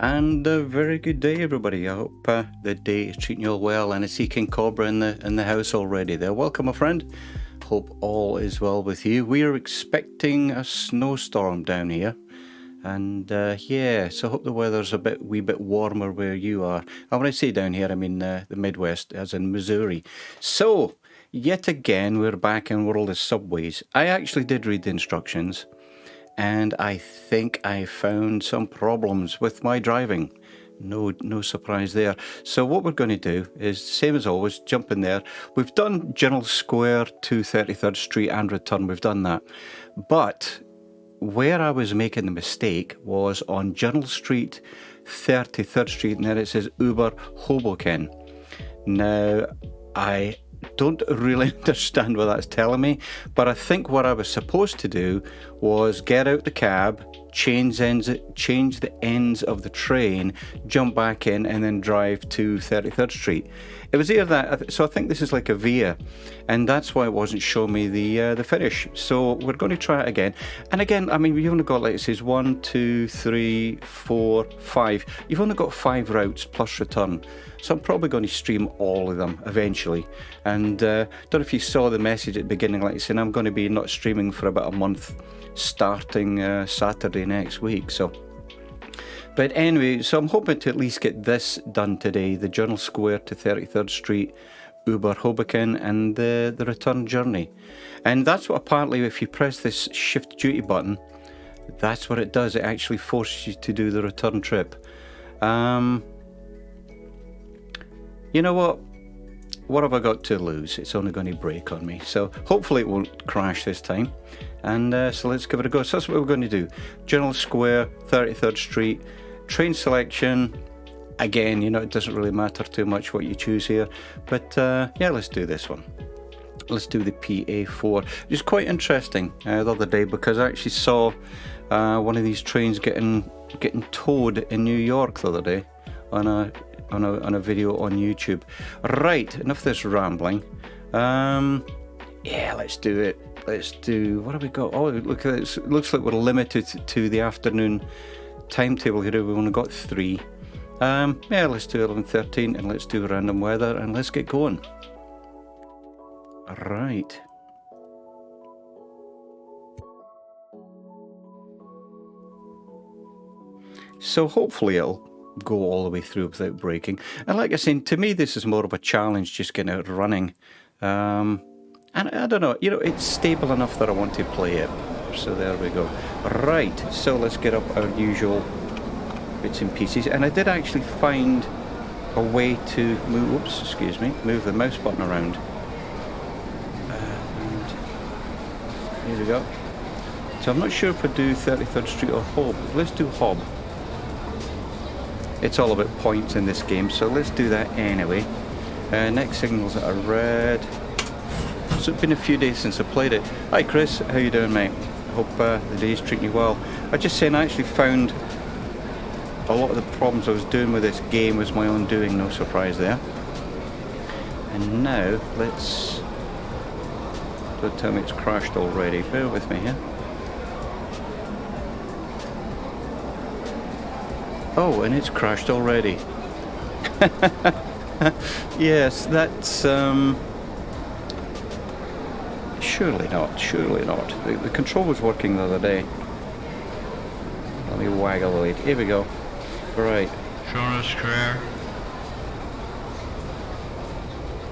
And a very good day, everybody. I hope the day is treating you all well. And I see King Cobra in the house already there. Welcome, my friend. Hope all is well with you. We are expecting a snowstorm down here. And yeah, so I hope the weather's wee bit warmer where you are. And when I say down here, I mean the Midwest, as in Missouri. So, yet again, we're back in World of Subways. I actually did read the instructions. And I think I found some problems with my driving. No surprise there. So what we're going to do is, same as always, jump in there. We've done General Square to 33rd Street and return. We've done that. But where I was making the mistake was on General Street, 33rd Street, and then it says Uber Hoboken. Now, I don't really understand what that's telling me, but I think what I was supposed to do was get out the cab, change the ends of the train, jump back in, and then drive to 33rd Street. It was either that, so I think this is like a via, and that's why it wasn't showing me the finish. So we're going to try it again. And again, I mean, you've only got, like it says, 1, 2, 3, 4, 5. You've only got 5 routes plus return. So I'm probably going to stream all of them eventually. And don't know if you saw the message at the beginning, like saying I'm going to be not streaming for about a month, starting Saturday next week. So, but anyway, so I'm hoping to at least get this done today: the General Square to 33rd Street, Uber Hoboken, and the return journey. And that's what apparently, if you press this shift duty button, that's what it does. It actually forces you to do the return trip. You know what? What have I got to lose? It's only going to break on me. So hopefully it won't crash this time. And so let's give it a go. So that's what we're going to do. General Square, 33rd Street, train selection. Again, you know, it doesn't really matter too much what you choose here. But yeah, let's do this one. Let's do the PA4. It's quite interesting the other day because I actually saw one of these trains getting towed in New York the other day on a video on YouTube. Right, enough of this rambling. Yeah, let's do it. Let's do, what have we got? Oh, look at this. It looks like we're limited to the afternoon timetable here. We've only got 3. Yeah, let's do 11:13 and let's do random weather and let's get going. Right. So hopefully it'll go all the way through without breaking. And like I said, to me this is more of a challenge, just getting out running. And I don't know, you know, it's stable enough that I want to play it. So there we go. Right, so let's get up our usual bits and pieces. And I did actually find a way to move, move the mouse button around. And here we go. So I'm not sure if I do 33rd Street or Hob. Let's do Hob. It's all about points in this game, so let's do that anyway. Next signals are red. So it's been a few days since I played it. Hi Chris, how you doing, mate? I hope the day's treating you well. I just saying, I actually found a lot of the problems I was doing with this game was my own doing, no surprise there. And now let's, don't tell me it's crashed already, bear with me here. Oh, and it's crashed already. Yes, that's surely not. The control was working the other day. Let me waggle it. Here we go. Right. Sure is clear.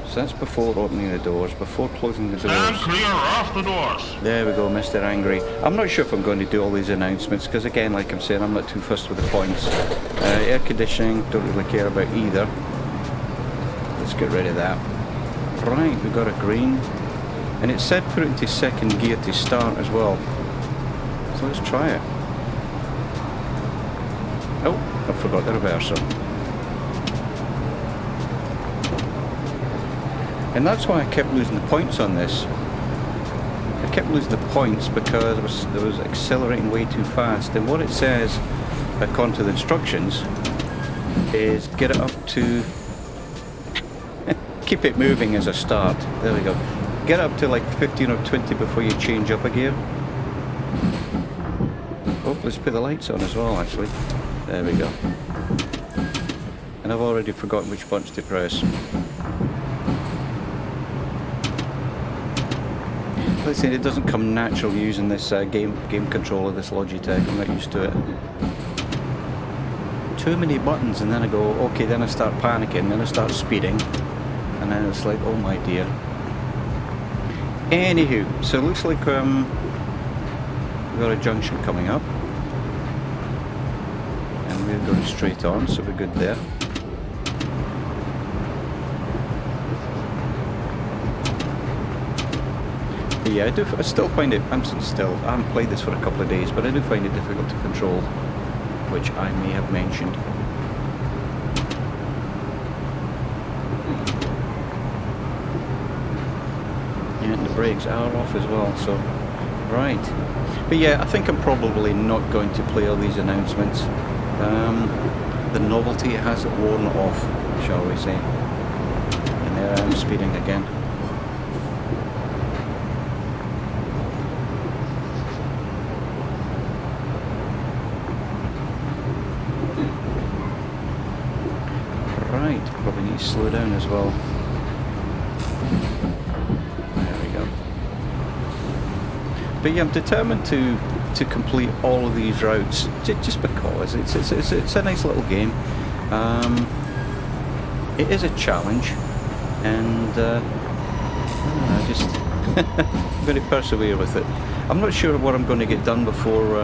So that's before opening the doors, before closing the doors. Stand clear off the doors. There we go, Mr. Angry. I'm not sure if I'm going to do all these announcements, because again, like I'm saying, I'm not too fussed with the points. Air conditioning, don't really care about either. Let's get rid of that. Right, we got a green. And it said put it into second gear to start as well. So let's try it. Oh, I forgot the reverser. And that's why I kept losing the points on this. I kept losing the points because I was accelerating way too fast. And what it says, according to the instructions, is get it up to keep it moving as a start. There we go. Get up to like 15 or 20 before you change up a gear. Oh, let's put the lights on as well, actually. There we go. and I've already forgotten which buttons to press. Like I said, it doesn't come natural using this game controller, this Logitech. I'm not used to it. Too many buttons, and then I go, okay, then I start panicking, then I start speeding, and then it's like, oh my dear. Anywho, so it looks like we've got a junction coming up, and we're going straight on, so we're good there. But yeah, I still find it, I'm still, I haven't played this for a couple of days, but I do find it difficult to control, which I may have mentioned. And the brakes are off as well, so right. But yeah, I think I'm probably not going to play all these announcements. The novelty has worn off, shall we say. And there I am speeding again. Right, probably need to slow down as well. But yeah, I'm determined to complete all of these routes just because it's a nice little game. It is a challenge, and I just I'm going to persevere with it. I'm not sure what I'm going to get done before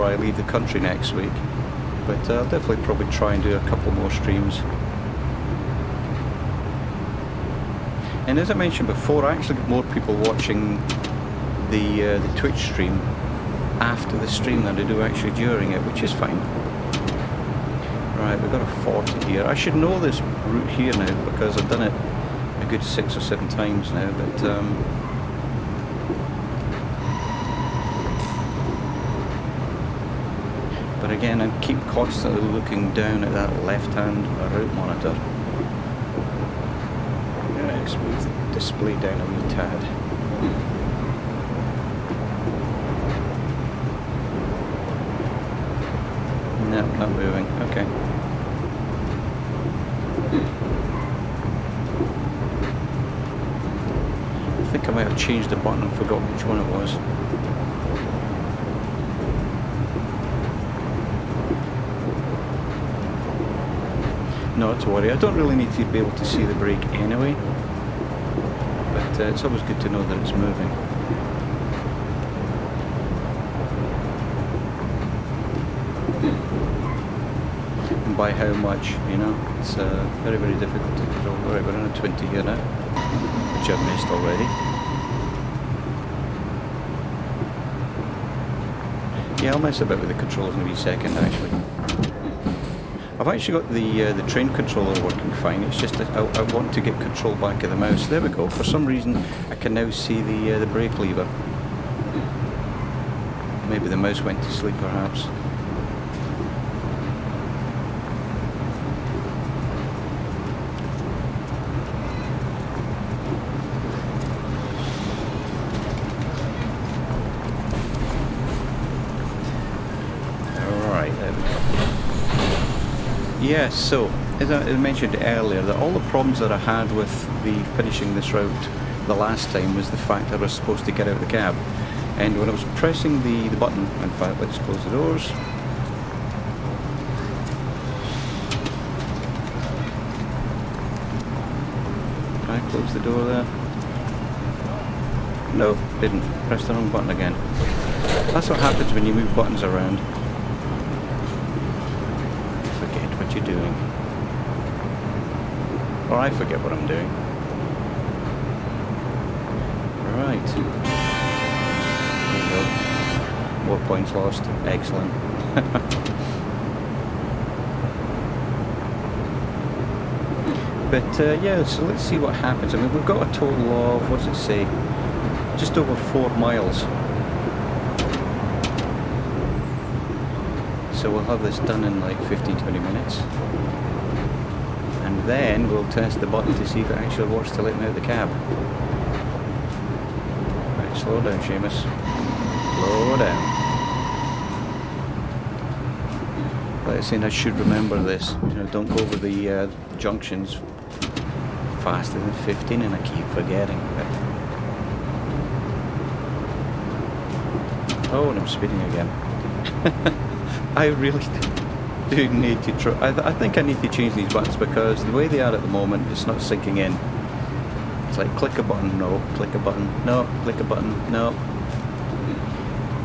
I leave the country next week, but I'll definitely probably try and do a couple more streams. And as I mentioned before, I actually get more people watching the Twitch stream after the stream than I do actually during it, which is fine. Right, we've got a 40 here. I should know this route here now because I've done it a good 6 or 7 times now, but again, I keep constantly looking down at that left-hand route monitor. Let's move the display down a wee tad. No, not moving. Okay. I think I might have changed the button and forgot which one it was. Not to worry, I don't really need to be able to see the brake anyway, but it's always good to know that it's moving. And by how much, you know, it's very, very difficult to control. Alright, we're on a 20 here now, which I've missed already. Yeah, I'll mess about with the controls in a wee second actually. I've actually got the train controller working fine. It's just that I want to get control back of the mouse. There we go. For some reason, I can now see the brake lever. Maybe the mouse went to sleep, perhaps. Yes, so as I mentioned earlier, that all the problems that I had with finishing this route the last time was the fact that I was supposed to get out of the cab, and when I was pressing the button, in fact, let's close the doors. Can I close the door there? No, didn't. Press the wrong button again. That's what happens when you move buttons around. What you're doing, or I forget what I'm doing. Right, there you go. More points lost. Excellent. But yeah, so let's see what happens. I mean, we've got a total of, what does it say, just over 4 miles. So we'll have this done in like 15-20 minutes, and then we'll test the button to see if it actually works to let me out of the cab. Right, slow down, Seamus. Slow down. like saying I should remember this. You know, don't go over the junctions faster than 15, and I keep forgetting. But... oh, and I'm speeding again. I really do need to try. I think I need to change these buttons because the way they are at the moment, it's not sinking in. It's like click a button, no, click a button, no, click a button, no.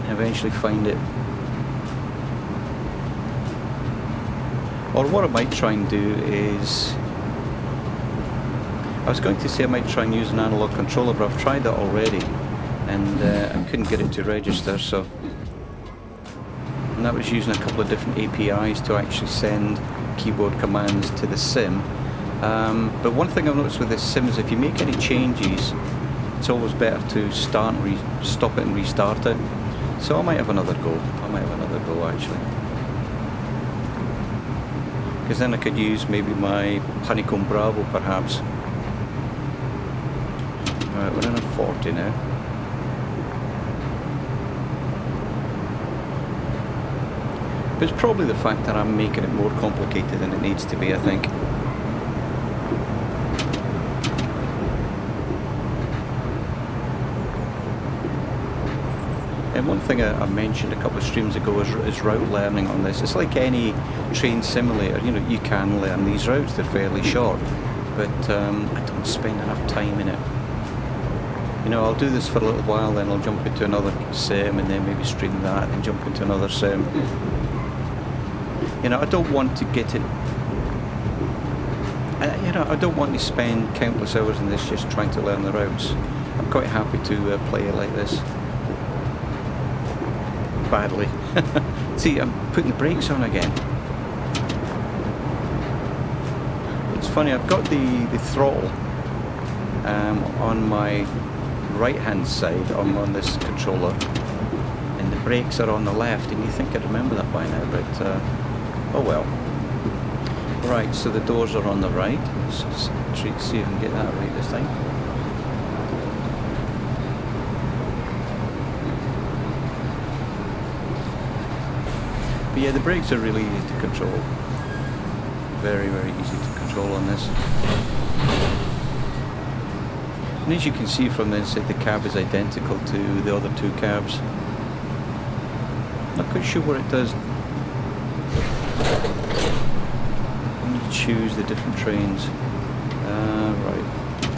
And eventually find it. Or what I might try and do is, I was going to say I might try and use an analog controller, but I've tried that already, and I couldn't get it to register. So, and that was using a couple of different APIs to actually send keyboard commands to the sim. But one thing I've noticed with this sim is if you make any changes, it's always better to start and stop it and restart it. So I might have another go. Actually. Because then I could use maybe my Honeycomb Bravo perhaps. Alright, we're in a 40 now. But it's probably the fact that I'm making it more complicated than it needs to be, I think. And one thing I mentioned a couple of streams ago is route learning on this. It's like any train simulator, you know, you can learn these routes, they're fairly short, but I don't spend enough time in it. You know, I'll do this for a little while, then I'll jump into another sim and then maybe stream that and jump into another sim. You know, I don't want to get it, you know, I don't want to spend countless hours in this just trying to learn the routes. I'm quite happy to play it like this. Badly. See, I'm putting the brakes on again. It's funny, I've got the throttle on my right hand side on this controller, and the brakes are on the left, and you think I'd remember that by now, but oh well. Right, so the doors are on the right. Let's see if I can get that right this time. But yeah, the brakes are really easy to control. Very, very easy to control on this. And as you can see from the inside, the cab is identical to the other two cabs. Not quite sure what it does when you choose the different trains. Right,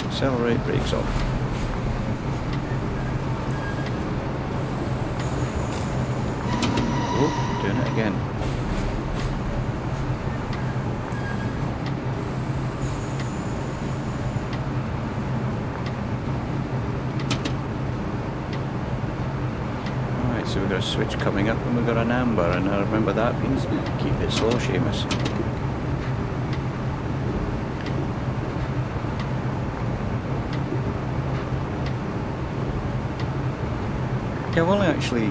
accelerate, brakes off. Doing it again. Alright, so we've got a switch coming up and we've got an amber, and I remember that means keep it slow, Seamus. Yeah, I've only actually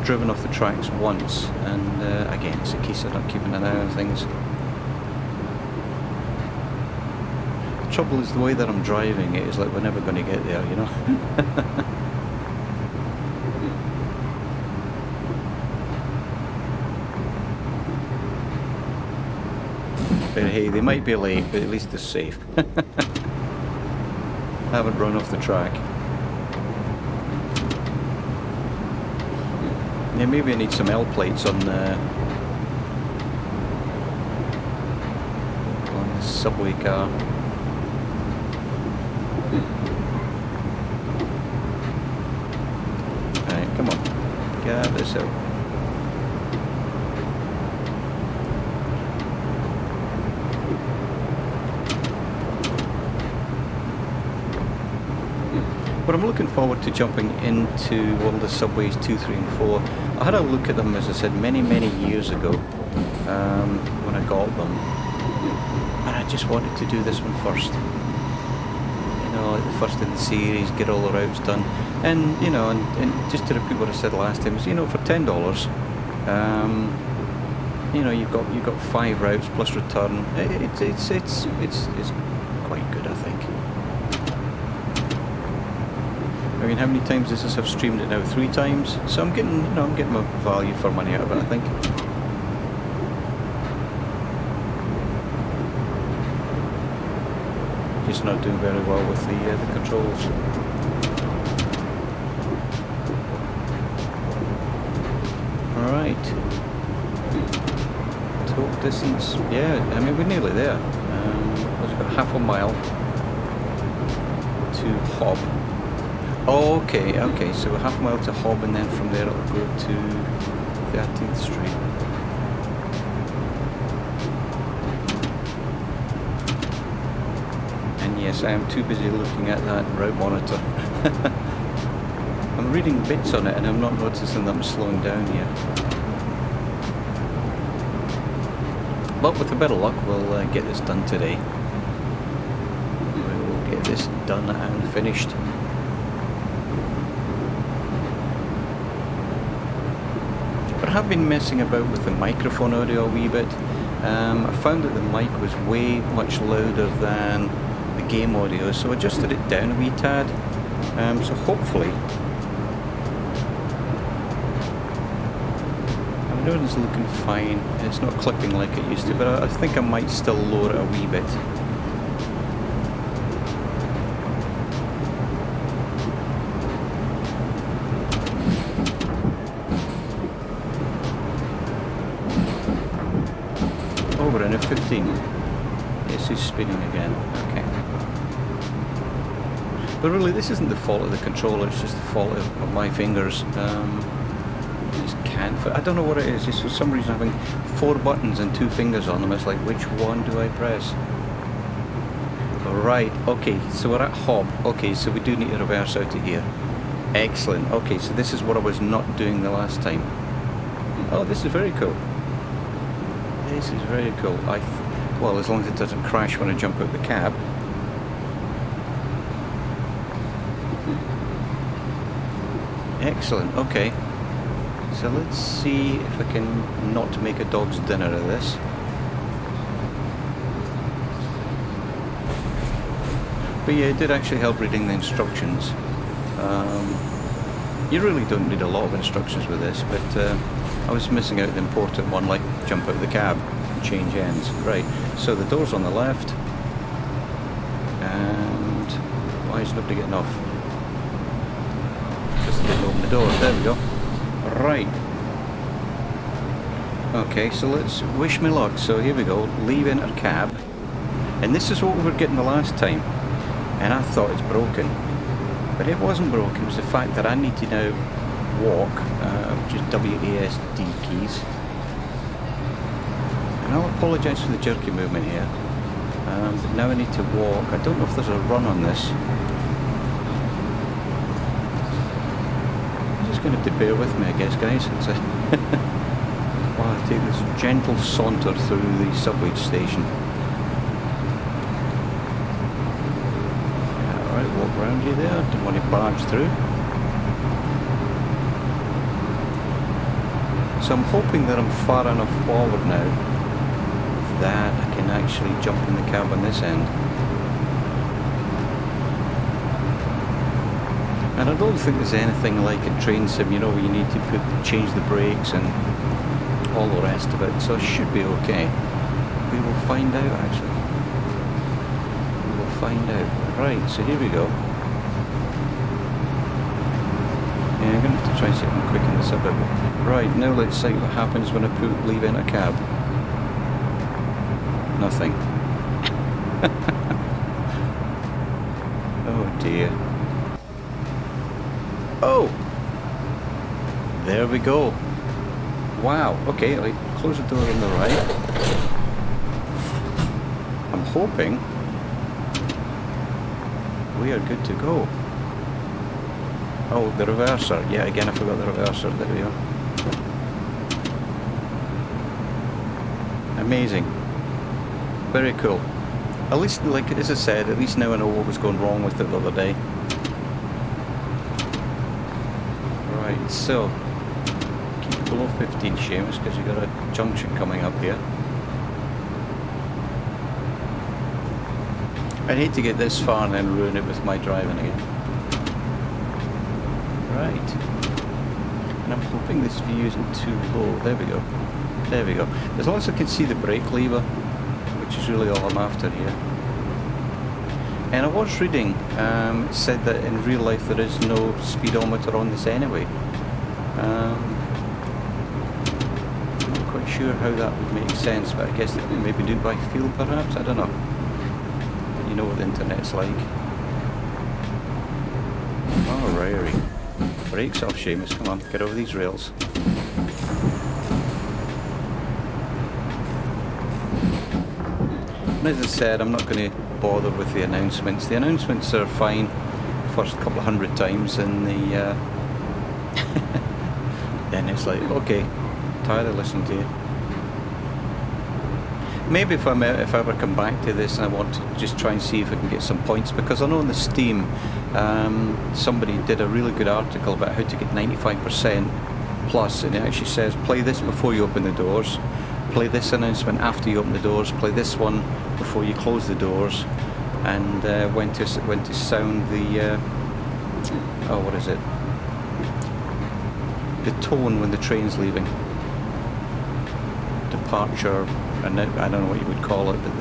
driven off the tracks once, and again, it's a case of not keeping an eye on things. The trouble is the way that I'm driving it is like we're never going to get there, you know. But hey, they might be late, but at least they're safe. I haven't run off the track. Yeah, maybe I need some L plates on the subway car. Right, come on, get this out. But I'm looking forward to jumping into one of the subways 2, 3 and 4. I had a look at them, as I said, many years ago when I got them, and I just wanted to do this one first. You know, like the first in the series, get all the routes done, and you know, and just to repeat what I said last time, is, you know, for $10, you know, you've got 5 routes plus return. It's quite good, I think. I mean, how many times does this have streamed it now? 3 times. So I'm getting, you know, I'm getting my value for money out of it, I think. He's not doing very well with the controls. Alright. Total distance. Yeah, I mean, we're nearly there. We've got half a mile to Hob. Oh, okay, okay, so half a mile to Hob, and then from there it'll go to 13th Street. And yes, I am too busy looking at that route monitor. I'm reading bits on it and I'm not noticing that I'm slowing down here. But with a bit of luck, we'll get this done today. We will get this done and finished. But I have been messing about with the microphone audio a wee bit. I found that the mic was way much louder than the game audio, so I adjusted it down a wee tad. So hopefully, I know it's looking fine. It's not clipping like it used to, but I think I might still lower it a wee bit. Oh, we're in a 15. Yes, he's spinning again. Okay. But really, this isn't the fault of the controller, it's just the fault of my fingers. Just can't fit. I don't know what it is. Just for some reason having 4 buttons and 2 fingers on them, it's like, which one do I press? Right, okay, so we're at Hob. Okay, so we do need to reverse out of here. Excellent. Okay, so this is what I was not doing the last time. Oh, this is very cool. This is very cool. Well, as long as it doesn't crash when I jump out the cab. Excellent, okay. So let's see if I can not make a dog's dinner of this. But yeah, it did actually help reading the instructions. You really don't need a lot of instructions with this, but I was missing out the important one, like jump out of the cab and change ends. Right, so the door's on the left. And why is nobody getting off? Because they didn't open the door. There we go. Right. Okay, so let's wish me luck. So here we go, leave enter cab. And this is what we were getting the last time. And I thought it's broken. But it wasn't broken, it was the fact that I need to now walk, which is WASD keys. And I'll apologise for the jerky movement here. But now I need to walk. I don't know if there's a run on this. Going to have to bear with me, I guess, guys. It's while I take this gentle saunter through the subway station. Alright, walk round you there. Don't want to barge through. So I'm hoping that I'm far enough forward now that I can actually jump in the cab on this end. And I don't think there's anything like a train sim, you know, where you need to change the brakes and all the rest of it, so it should be okay. We will find out, actually. We will find out. Right, so here we go. Yeah, I'm going to have to try and see if I can quicken this up a bit. Right, now let's see what happens when I leave in a cab. Nothing. Oh dear. Oh! There we go. Wow, okay, I'll close the door on the right. I'm hoping we are good to go. Oh, the reverser. Yeah, again I forgot the reverser. There we are. Amazing. Very cool. At least, like as I said, at least now I know what was going wrong with it the other day. Right, so keep it below 15, Seamus, because you've got a junction coming up here. I'd hate to get this far and then ruin it with my driving again. Right. And I'm hoping this view isn't too low. There we go. There we go. As long as I can see the brake lever, which is really all I'm after here. And I was reading, it said that in real life there is no speedometer on this anyway. I'm not quite sure how that would make sense, but I guess they maybe do it by feel perhaps, I don't know. But you know what the internet's like. Oh, Ryrie. Brakes off, Seamus, come on, get over these rails. And as I said, I'm not going to bother with the announcements. The announcements are fine first couple of 100 times, and the then it's like, okay, tired of listening to you. Maybe if I ever come back to this and I want to just try and see if I can get some points, because I know on the Steam somebody did a really good article about how to get 95% plus, and it actually says play this before you open the doors, play this announcement after you open the doors, play this one before you close the doors, and when to sound the oh, what is it, the tone when the train's leaving, departure, and I don't know what you would call it, but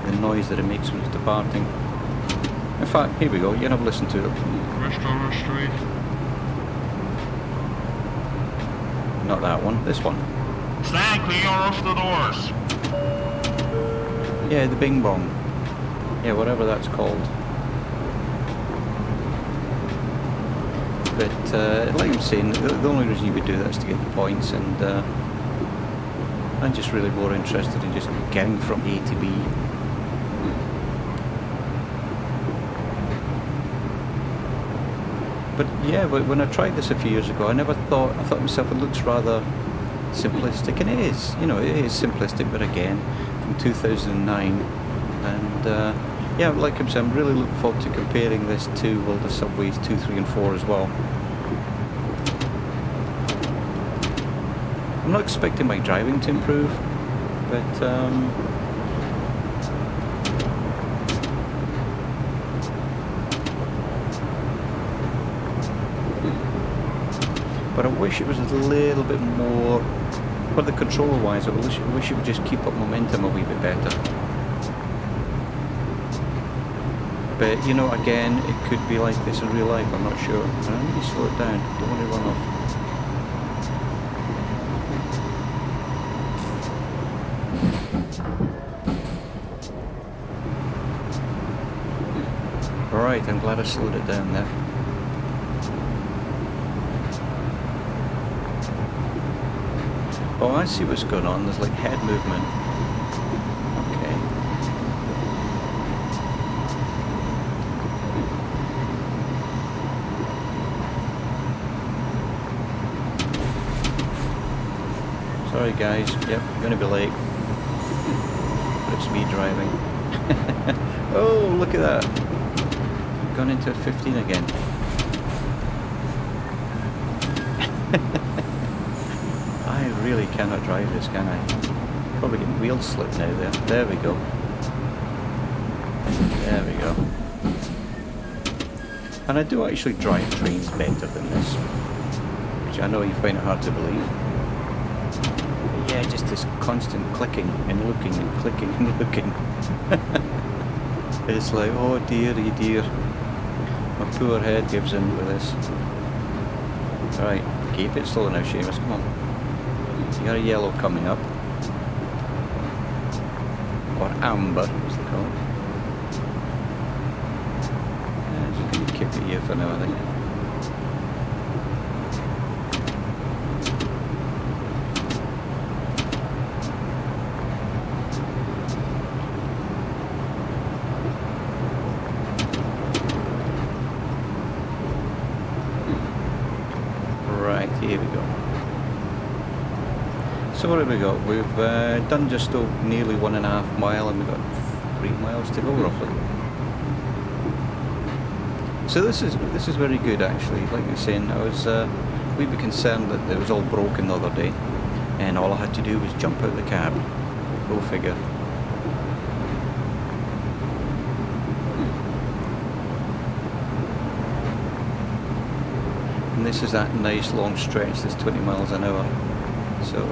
the noise that it makes when it's departing. In fact, here we go, you can have a listen to it. Westover Street. Not that one, this one. Stand clear off the doors. Yeah, the Bing Bong. Yeah, whatever that's called. But like I'm saying, the only reason you would do that is to get the points, and I'm just really more interested in just getting from A to B. But yeah, when I tried this a few years ago, I thought to myself, it looks rather simplistic, and it is. You know, it is simplistic, but again, from 2009, and yeah, like I'm saying, I'm really looking forward to comparing this to, well, the Subways 2, 3 and 4 as well. I'm not expecting my driving to improve, but I wish it was a little bit more, for the controller wise, I wish it would just keep up momentum a wee bit better. But you know, again, it could be like this in real life, I'm not sure. I need to slow it down, don't want to run off. Alright, I'm glad I slowed it down there. Oh, I see what's going on. There's like head movement. Okay. Sorry guys, yep, I'm gonna be late. But it's me driving. Oh, look at that. I've gone into 15 again. I really cannot drive this, can I? Probably getting wheel slip now there. There we go. There we go. And I do actually drive trains better than this, which I know you find it hard to believe. But yeah, just this constant clicking and looking and clicking and looking. It's like, oh dearie dear. My poor head gives in with this. Alright, keep it slow now, Seamus, come on. You got a yellow coming up. Or amber, as they call it. Yeah, just going to keep it here for now, I think. Right, here we go. So what have we got? We've done just nearly 1.5 miles, and we've got 3 miles to go roughly. So this is very good actually. Like I was saying, I was a wee bit concerned that it was all broken the other day, and all I had to do was jump out the cab. Go figure. And this is that nice long stretch that's 20 miles an hour. So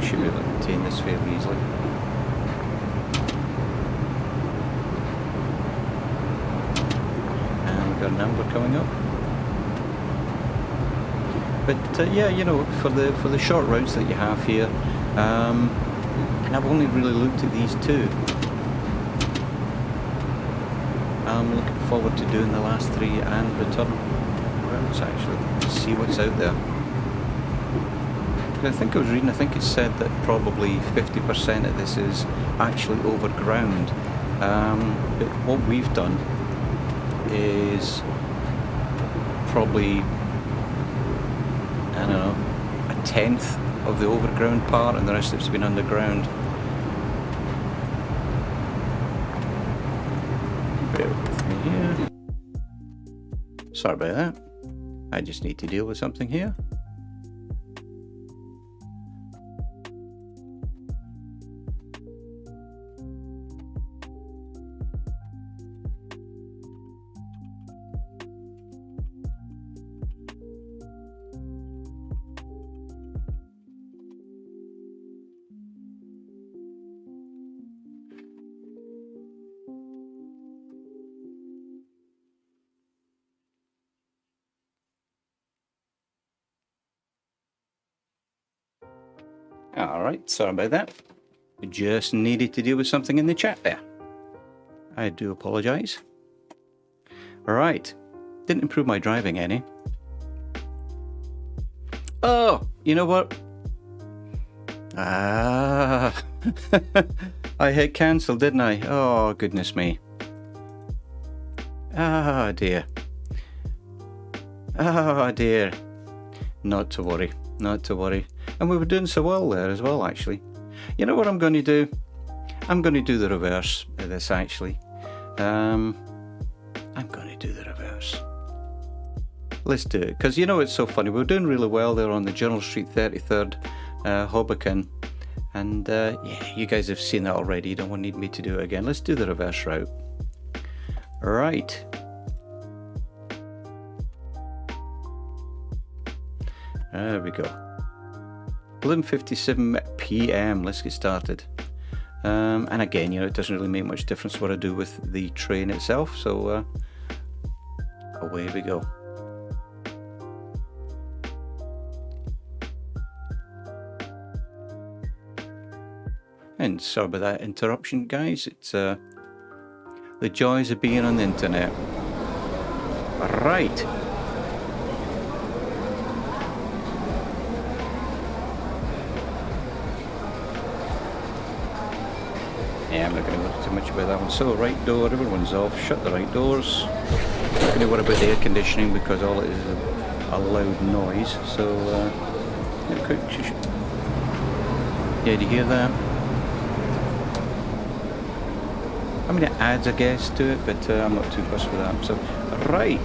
should be able to maintain this fairly easily. number coming up. But yeah, you know, for the short routes that you have here, and I've only really looked at these two. I'm looking forward to doing the last three and return routes actually, to see what's out there. I think I was reading, I think it said that probably 50% of this is actually overground. But what we've done is probably, I don't know, a tenth of the overground part, and the rest of it's been underground. Bear with me here. Sorry about that. I just need to deal with something here. Alright, sorry about that. We just needed to deal with something in the chat there. I do apologise. Alright, didn't improve my driving any. Oh, you know what? I hit cancel, didn't I? Oh, goodness me. Ah, dear. Ah, dear. Not to worry, not to worry. And we were doing so well there as well, actually. You know what I'm going to do? I'm going to do the reverse of this, actually. I'm going to do the reverse. Let's do it. Because you know it's so funny. We were doing really well there on the Journal Street 33rd, Hoboken. And yeah, you guys have seen that already. You don't need me to do it again. Let's do the reverse route. Right. There we go. 11:57 p.m. Let's get started. And again, you know, it doesn't really make much difference what I do with the train itself. So away we go. And sorry about that interruption, guys. It's the joys of being on the internet. Right. Yeah, I'm not going to worry too much about that one. So, right door, everyone's off. Shut the right doors. Not going to worry about the air conditioning because all it is a loud noise. So, yeah, do you hear that? I mean, it adds, I guess, to it, but I'm not too fussed with that. So, right,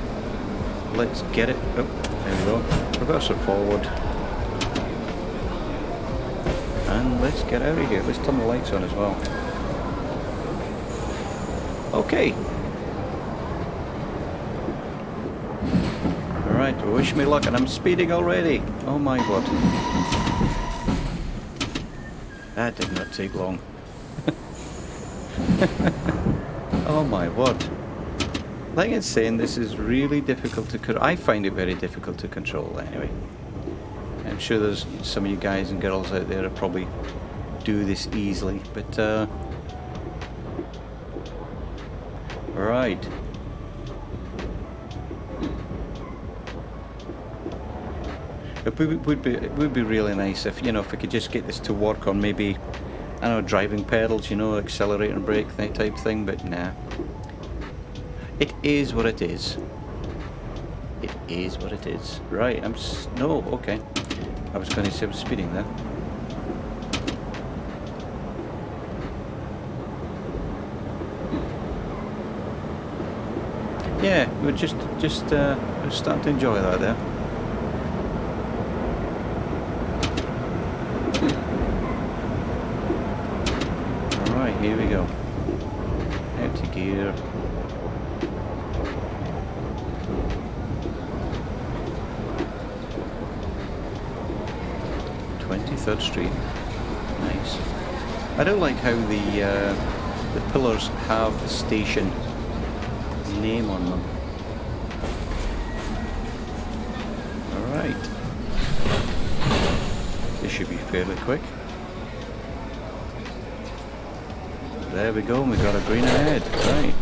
let's get it. Oh, there we go. Reverse it forward. And let's get out of here. Let's turn the lights on as well. Okay. Alright, wish me luck, and I'm speeding already. Oh my word. That did not take long. Oh my word. Like I was saying, this is really difficult to control. I find it very difficult to control anyway. I'm sure there's some of you guys and girls out there that probably do this easily, but right. It would be really nice if, you know, if we could just get this to work on maybe, I don't know, driving pedals, you know, accelerator and brake type thing, but nah. It is what it is. It is what it is. Right, no, okay. I was going to say I'm speeding there. Yeah, we're just starting to enjoy that there. Alright, here we go. Out to gear. Third Street. Nice. I don't like how the pillars have the station name on them. Right. This should be fairly quick. There we go, we got a green ahead. Right.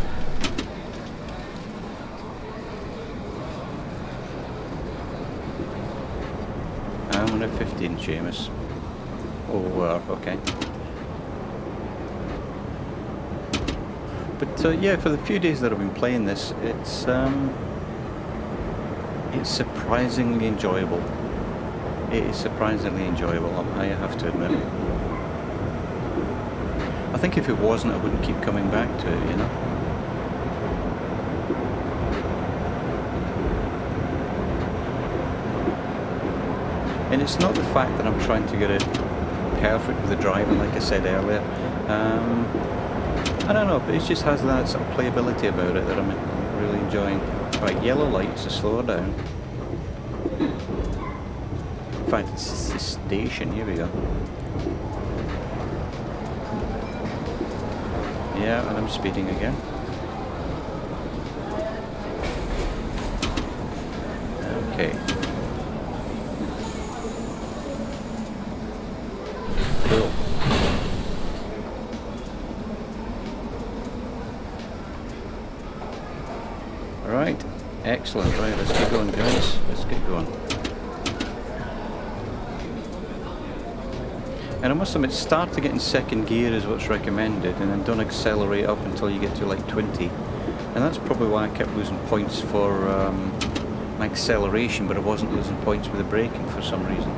I'm on a 15, Seamus. Oh, okay. But yeah, for the few days that I've been playing this, it's surprisingly enjoyable. It is surprisingly enjoyable, I have to admit. I think if it wasn't, I wouldn't keep coming back to it, you know? And it's not the fact that I'm trying to get it perfect with the driving, like I said earlier. I don't know, but it just has that sort of playability about it that I'm really enjoying. Right, yellow lights to slow her down. In fact, it's the station. Here we go. Yeah, and I'm speeding again. Okay. Cool. Right, excellent. Right, let's get going, guys. Let's get going. And I must admit, start to get in second gear is what's recommended, and then don't accelerate up until you get to like 20. And that's probably why I kept losing points for my acceleration, but I wasn't losing points with the braking for some reason.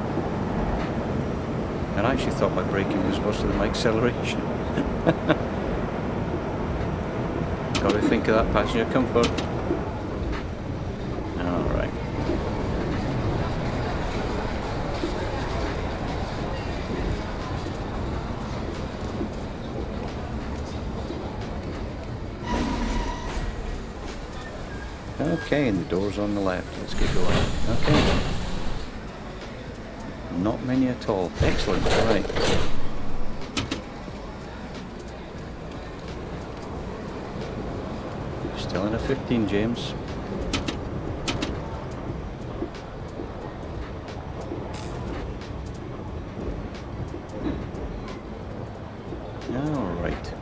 And I actually thought my braking was worse than my acceleration. Got to think of that passenger comfort. Alright. Okay, and the door's on the left. Let's get going. Okay. Not many at all. Excellent. Right. Still in a 15, James. All right.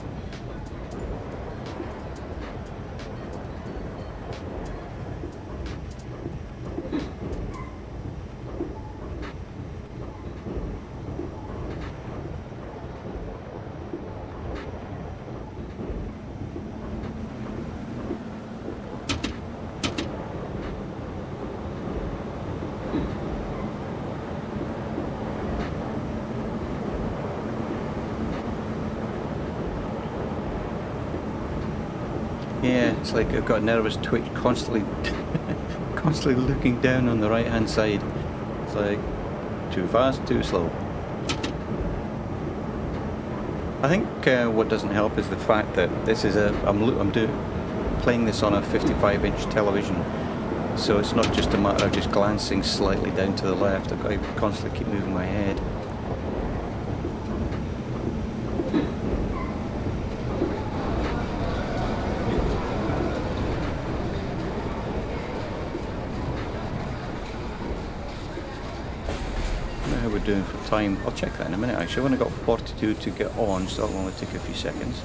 Yeah, it's like I've got a nervous twitch constantly looking down on the right hand side. It's like too fast, too slow. I think what doesn't help is the fact that this is I'm playing this on a 55-inch television, so it's not just a matter of just glancing slightly down to the left. I've got to constantly keep moving my head. How we're doing for time? I'll check that in a minute. Actually, I've only got 42 to get on, so that'll only take a few seconds.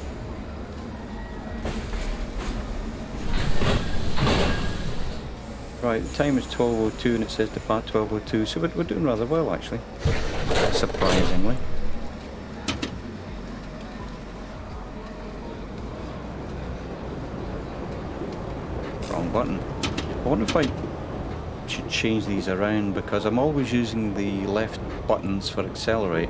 Right, the time is 12:02 and it says depart 12:02, so we're doing rather well actually, surprisingly. Wrong button. I wonder if I should change these around, because I'm always using the left buttons for accelerate.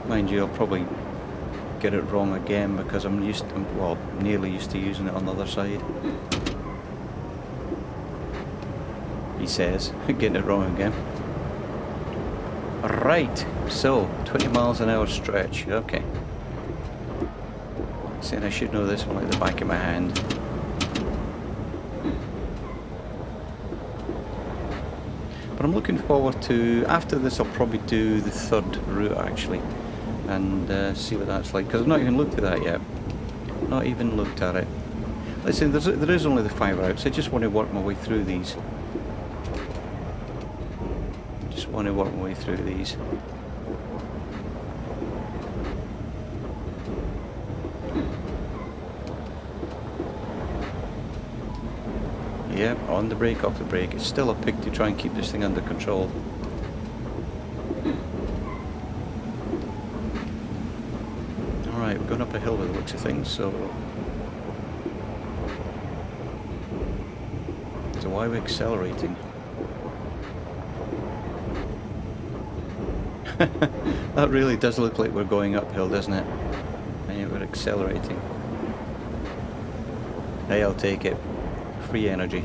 Mind you, I'll probably get it wrong again because I'm nearly used to using it on the other side. He says, getting it wrong again. Right, so 20 miles an hour stretch, okay. Saying I should know this one like the back of my hand. But I'm looking forward to, after this I'll probably do the third route actually, and see what that's like, because I've not even looked at that yet. Not even looked at it. Listen, there is only the 5 routes. I just want to work my way through these. Just want to work my way through these. Yep, on the brake, off the brake. It's still a pig to try and keep this thing under control. Alright, we're going up a hill with the looks of things, so why are we accelerating? That really does look like we're going uphill, doesn't it? And yet we're accelerating. Hey, I'll take it. Free energy.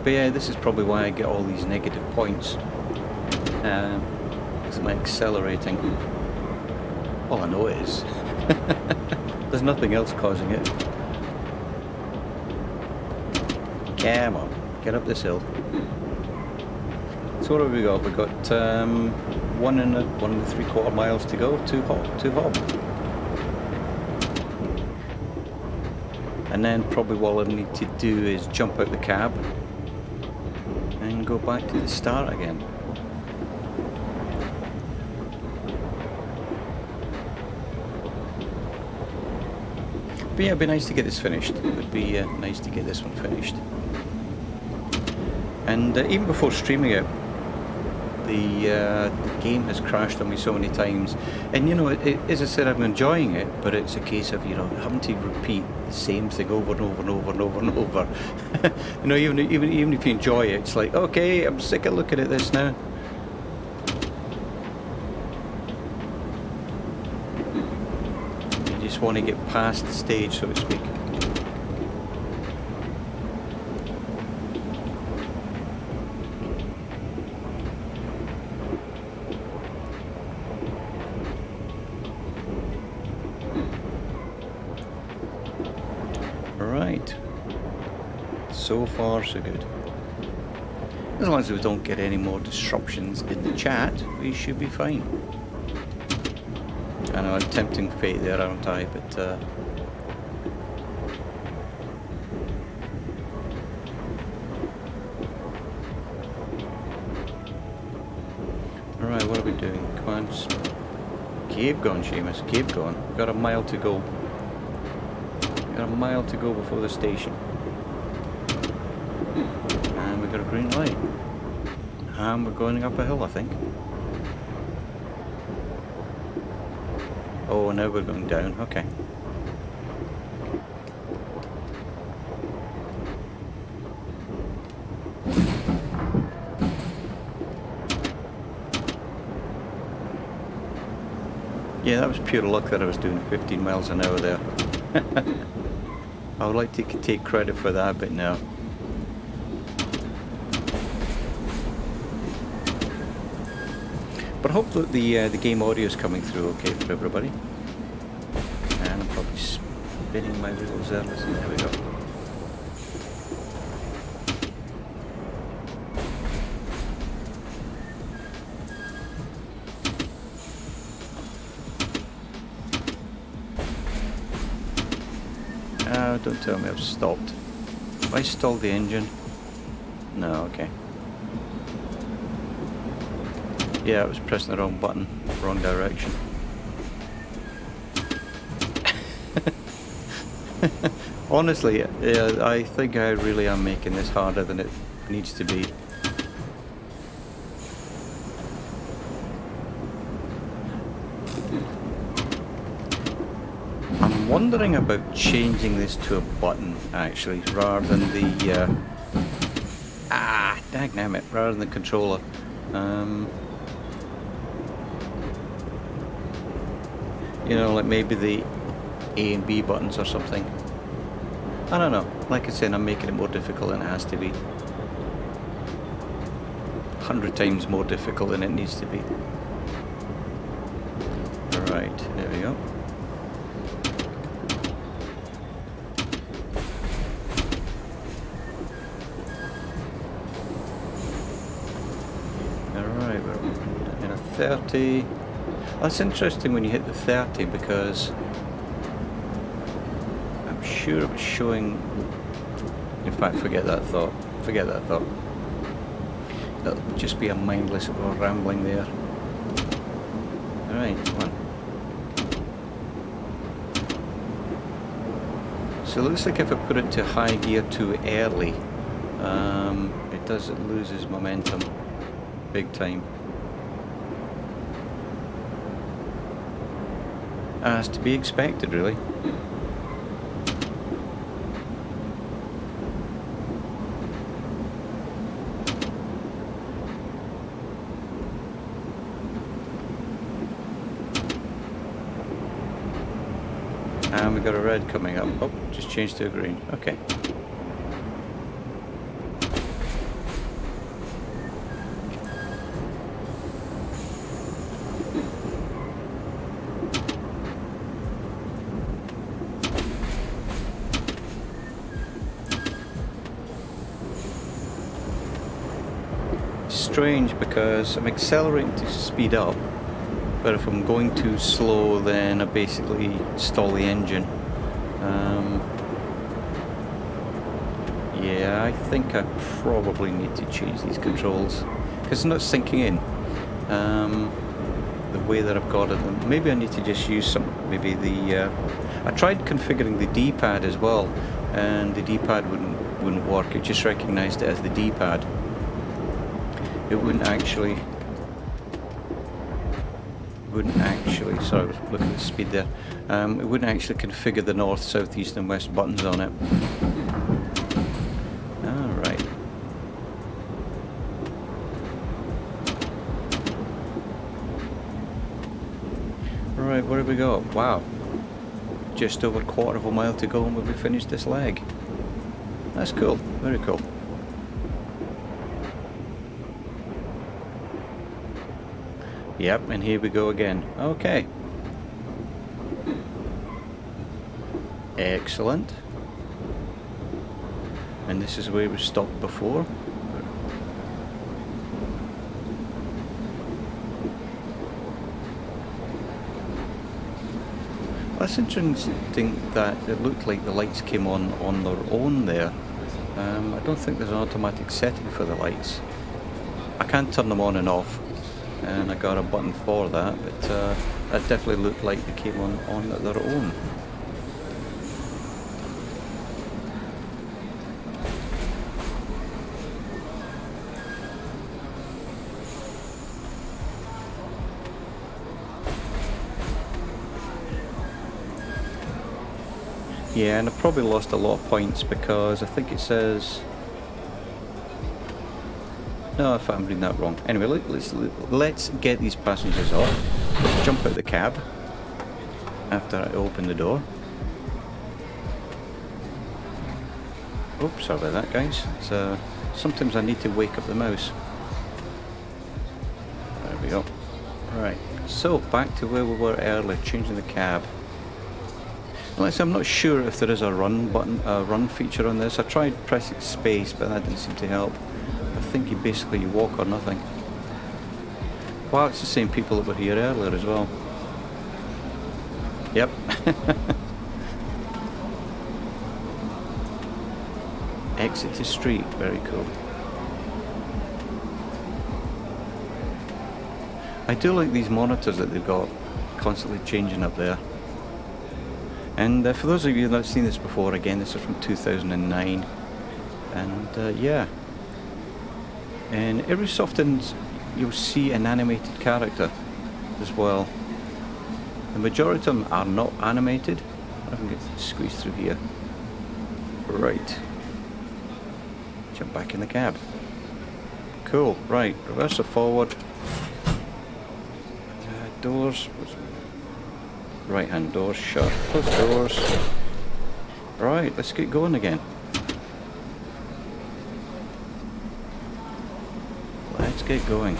But yeah, this is probably why I get all these negative points. Because I'm accelerating. All I know is there's nothing else causing it. Come on, get up this hill. So what have we got? We've got 1 and 3/4 miles to go to Hob. And then probably what I need to do is jump out the cab and go back to the start again. But yeah, it'd be nice to get this finished. It would be nice to get this one finished. And even before streaming it, the game has crashed on me so many times. And you know, as I said, I'm enjoying it, but it's a case of, you know, having to repeat the same thing over and over and over and over and over. You know, even if you enjoy it, it's like, okay, I'm sick of looking at this now. You just want to get past the stage, so to speak. Right. So far, so good. As long as we don't get any more disruptions in the chat, we should be fine. I know, I'm tempting fate there, aren't I? But alright, what are we doing? Come on, just keep going, Seamus, keep going. We've got a mile to go. Got a mile to go before the station. And we've got a green light. And we're going up a hill, I think. Oh, now we're going down. Okay. Yeah, that was pure luck that I was doing 15 miles an hour there. I would like to take credit for that, but no. But I hope that the game audio is coming through okay for everybody. And I'm probably spinning my wheels there. Listen, there we go. Oh, don't tell me I've stopped. Have I stalled the engine? No, okay. Yeah, I was pressing the wrong button, wrong direction. Honestly, yeah, I think I really am making this harder than it needs to be. I'm wondering about changing this to a button, actually, rather than the... dagnammit, rather than the controller. You know, like maybe the A and B buttons or something. I don't know. Like I said, I'm making it more difficult than it has to be. 100 times more difficult than it needs to be. Right, there we go. 30. That's interesting when you hit the 30 because I'm sure it was showing. In fact, forget that thought. Forget that thought. That'll just be a mindless little rambling there. Alright, come on. So it looks like if I put it to high gear too early, it loses momentum big time. As to be expected, really. And we got a red coming up. Oh, just changed to a green. Okay. Strange because I'm accelerating to speed up, but if I'm going too slow then I basically stall the engine. Yeah, I think I probably need to change these controls because it's not sinking in the way that I've got it. Maybe I need to just use some, maybe the I tried configuring the D-pad as well and the D-pad wouldn't work. It just recognized it as the D-pad. It wouldn't actually, sorry, I was looking at the speed there. It wouldn't actually configure the north, south, east and west buttons on it. Alright. Right, where have we got? Wow. Just over a quarter of a mile to go and we'll be finished this leg. That's cool, very cool. Yep, and here we go again. Okay. Excellent. And this is where we stopped before. That's interesting that it looked like the lights came on their own there. I don't think there's an automatic setting for the lights. I can't turn them on and off. And I got a button for that, but that definitely looked like they came on their own. Yeah, and I've probably lost a lot of points because I think it says... No, if I'm reading that wrong. Anyway, let's get these passengers off. Let's jump out the cab after I open the door. Oops, sorry about that, guys. So sometimes I need to wake up the mouse. There we go. Right, so back to where we were earlier, changing the cab. I'm not sure if there is a run button, a run feature on this. I tried pressing space, but that didn't seem to help. I think you walk or nothing. Wow, it's the same people that were here earlier as well. Yep. Exit to street, very cool. I do like these monitors that they've got constantly changing up there. And for those of you that have seen this before, again, this is from 2009. And yeah. And every so often you'll see an animated character as well. The majority of them are not animated. I can get squeezed through here. Right. Jump back in the cab. Cool. Right. Reverse or forward. Doors. Right hand doors shut. Close doors. Right. Let's get going again. Let's get going.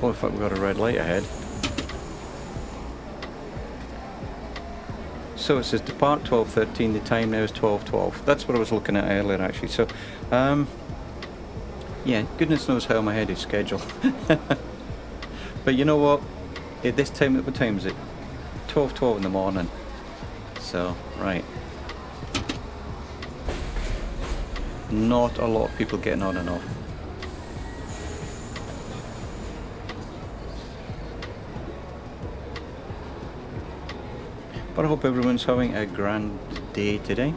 Oh, in fact, we've got a red light ahead. So it says depart 12:13. The time now is 12:12. That's what I was looking at earlier, actually. So, Yeah, goodness knows how my head is scheduled. But you know what? At this time, what time is it? 12:12 in the morning. So, right. Not a lot of people getting on and off. But I hope everyone's having a grand day today.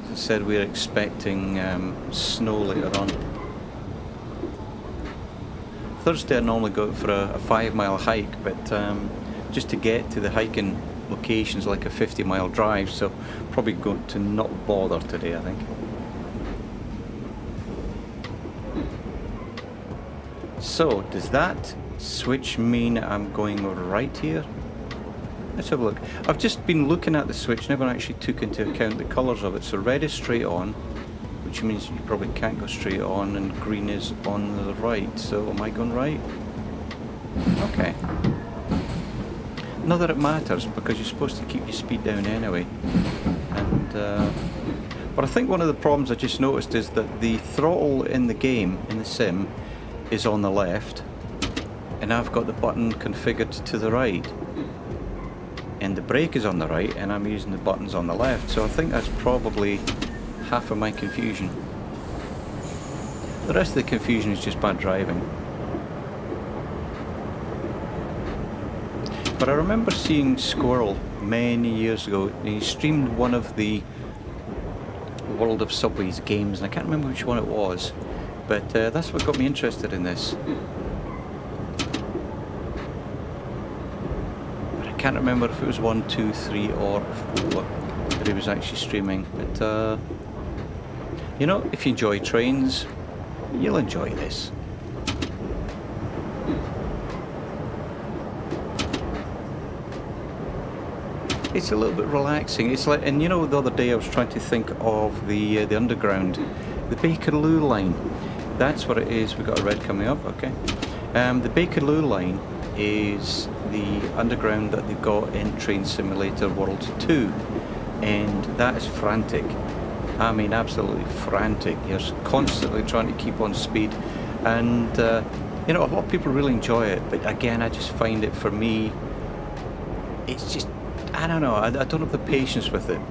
As I said, we're expecting snow later on. Thursday I normally go out for a 5-mile hike, but just to get to the hiking location's like a 50-mile drive, so probably going to not bother today, I think. So, does that switch mean I'm going right here? Let's have a look. I've just been looking at the switch, never actually took into account the colours of it. So red is straight on, which means you probably can't go straight on, and green is on the right. So am I going right? Okay. Not that it matters, because you're supposed to keep your speed down anyway. And but I think one of the problems I just noticed is that the throttle in the game, in the sim, is on the left, and I've got the button configured to the right, and the brake is on the right, and I'm using the buttons on the left. So I think that's probably half of my confusion. The rest of the confusion is just bad driving. But I remember seeing Squirrel many years ago, and he streamed one of the World of Subways games, and I can't remember which one it was, but that's what got me interested in this. But I can't remember if it was 1, 2, 3 or 4 that he was actually streaming. But you know, if you enjoy trains, you'll enjoy this. It's a little bit relaxing. It's like, and you know, the other day I was trying to think of the underground, the Bakerloo line. That's what it is. We've got a red coming up. Okay. The Bakerloo line is the underground that they've got in Train Simulator World 2, and that is frantic. I mean, absolutely frantic. You're constantly trying to keep on speed, and you know, a lot of people really enjoy it. But again, I just find it, for me, it's just, I don't know. I don't have the patience with it.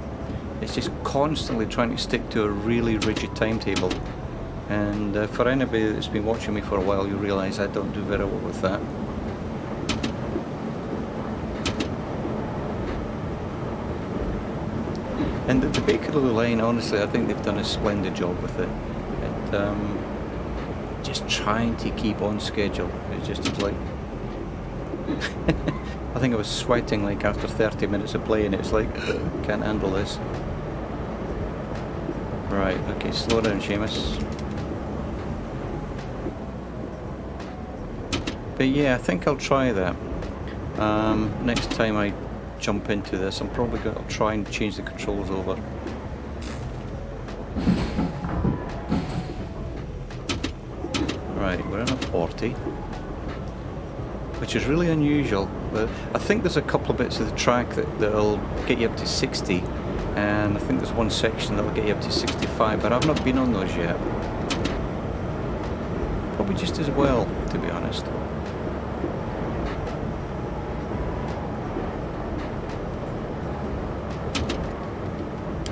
It's just constantly trying to stick to a really rigid timetable. And for anybody that's been watching me for a while, you realise I don't do very well with that. And the Bakerloo line, honestly, I think they've done a splendid job with it. And just trying to keep on schedule. It's like I think I was sweating like after 30 minutes of playing. It's like, can't handle this. Right, okay, slow down, Seamus. But yeah, I think I'll try that. Next time I jump into this, I'm probably going to try and change the controls over. Right, we're in a 40, which is really unusual. But I think there's a couple of bits of the track that'll get you up to 60, and I think there's one section that'll get you up to 65, but I've not been on those yet. Probably just as well, to be honest.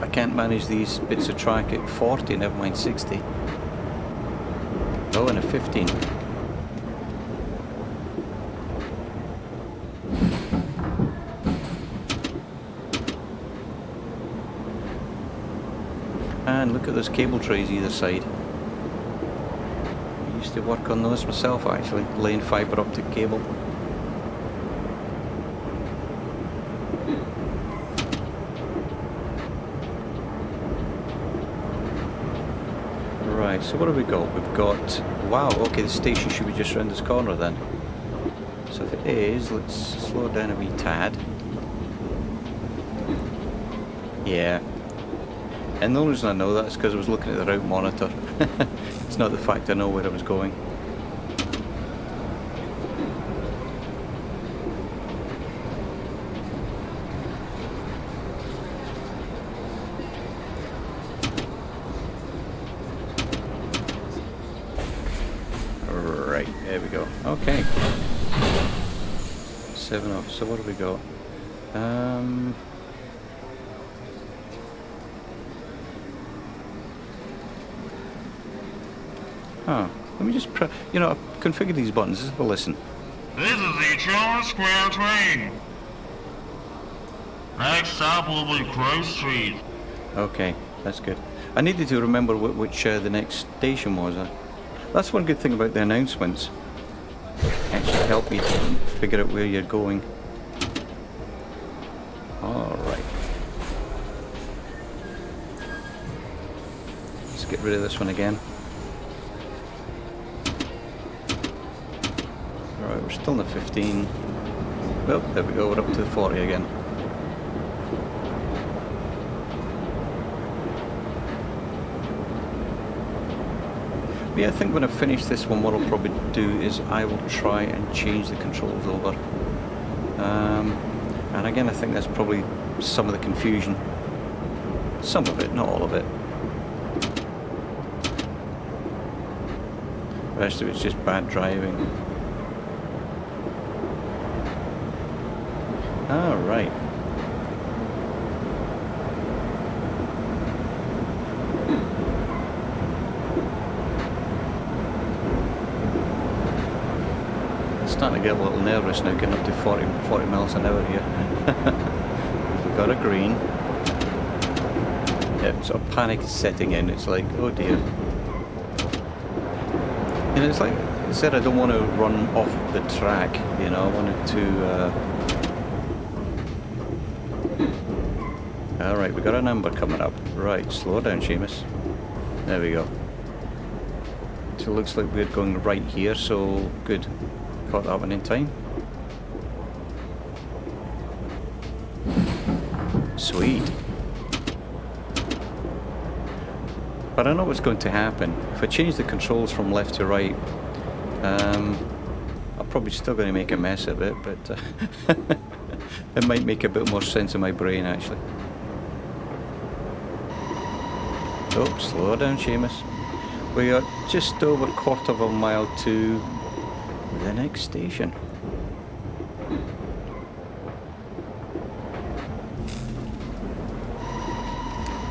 I can't manage these bits of track at 40, never mind 60. Oh, and a 15. And look at those cable trays either side. I used to work on those myself, actually, laying fibre optic cable. Right, so what have we got? We've got, wow, okay, the station should be just around this corner then. So if it is, let's slow down a wee tad. Yeah. And the only reason I know that is because I was looking at the route monitor. It's not the fact I know where I was going. Right, there we go. Okay. 7 off. So what have we got? Let me just configure these buttons. Just have a listen. This is the Charles Square train. Next stop will be Grove Street. Okay, that's good. I needed to remember which the next station was. That's one good thing about the announcements. Actually help you figure out where you're going. Alright. Let's get rid of this one again. Alright, we're still in the 15. Well, there we go, we're up to the 40 again. Yeah, I think when I finish this one, what I'll probably do is I will try and change the controls over. And again, I think that's probably some of the confusion. Some of it, not all of it. The rest of it's just bad driving. Alright. Starting to get a little nervous now, getting up to 40 miles an hour here. We've got a green. Yeah, sort of panic is setting in. It's like, oh dear. And it's like I said, I don't want to run off the track, you know, I wanted to... Alright, we got a number coming up. Right, slow down, Seamus. There we go. So it looks like we're going right here, so good. Caught that one in time. Sweet. But I know what's going to happen. If I change the controls from left to right, I'm probably still going to make a mess of it, but it might make a bit more sense in my brain actually. Oh, slow down, Seamus. We are just over a quarter of a mile to the next station.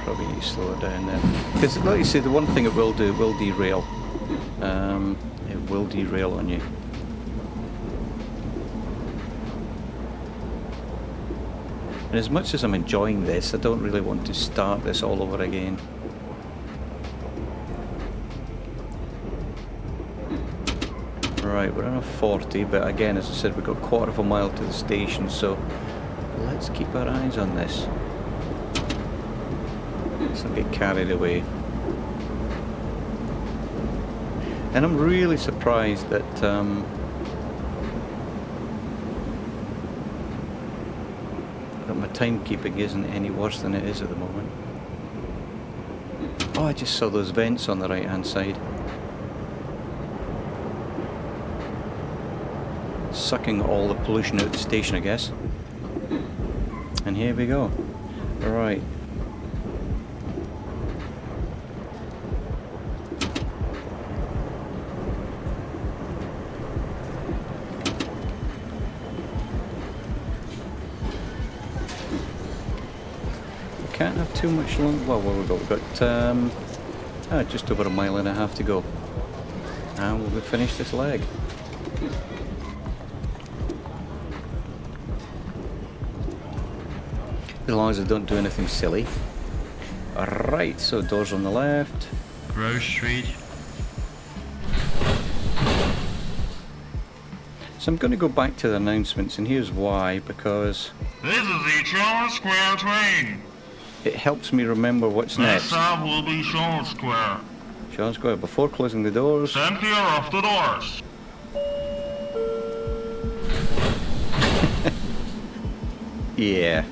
Probably need to slow it down there. Because like you say, the one thing it will do, it will derail. It will derail on you. And as much as I'm enjoying this, I don't really want to start this all over again. Right, we're on a 40, but again, as I said, we've got a quarter of a mile to the station, so let's keep our eyes on this. Let's not get carried away. And I'm really surprised that that my timekeeping isn't any worse than it is at the moment. Oh, I just saw those vents on the right hand side. Sucking all the pollution out of the station, I guess. And here we go. Right. Can't have too much long. Well, what have we got? We've got just over a mile and a half to go, and we'll finish this leg. As long as I don't do anything silly. Alright, so doors on the left. Grove Street. So I'm going to go back to the announcements, and here's why, because This is the Charles Square train. it helps me remember what's Next next. stop will be Charles Square. Sean Square, before closing the doors. Stand clear of the doors. Yeah.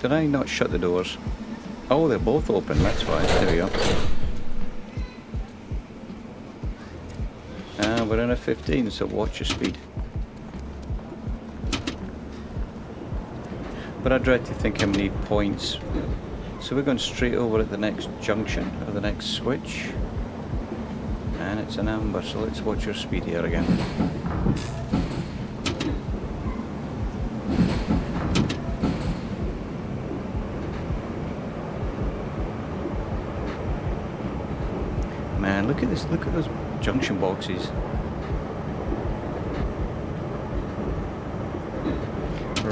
Did I not shut the doors? Oh, they're both open, that's why. There we go. We're in a 15, so watch your speed. But I dread to think how many points. So we're going straight over at the next junction, or the next switch. And it's an amber, so let's watch your speed here again. Man, look at this, look at those junction boxes.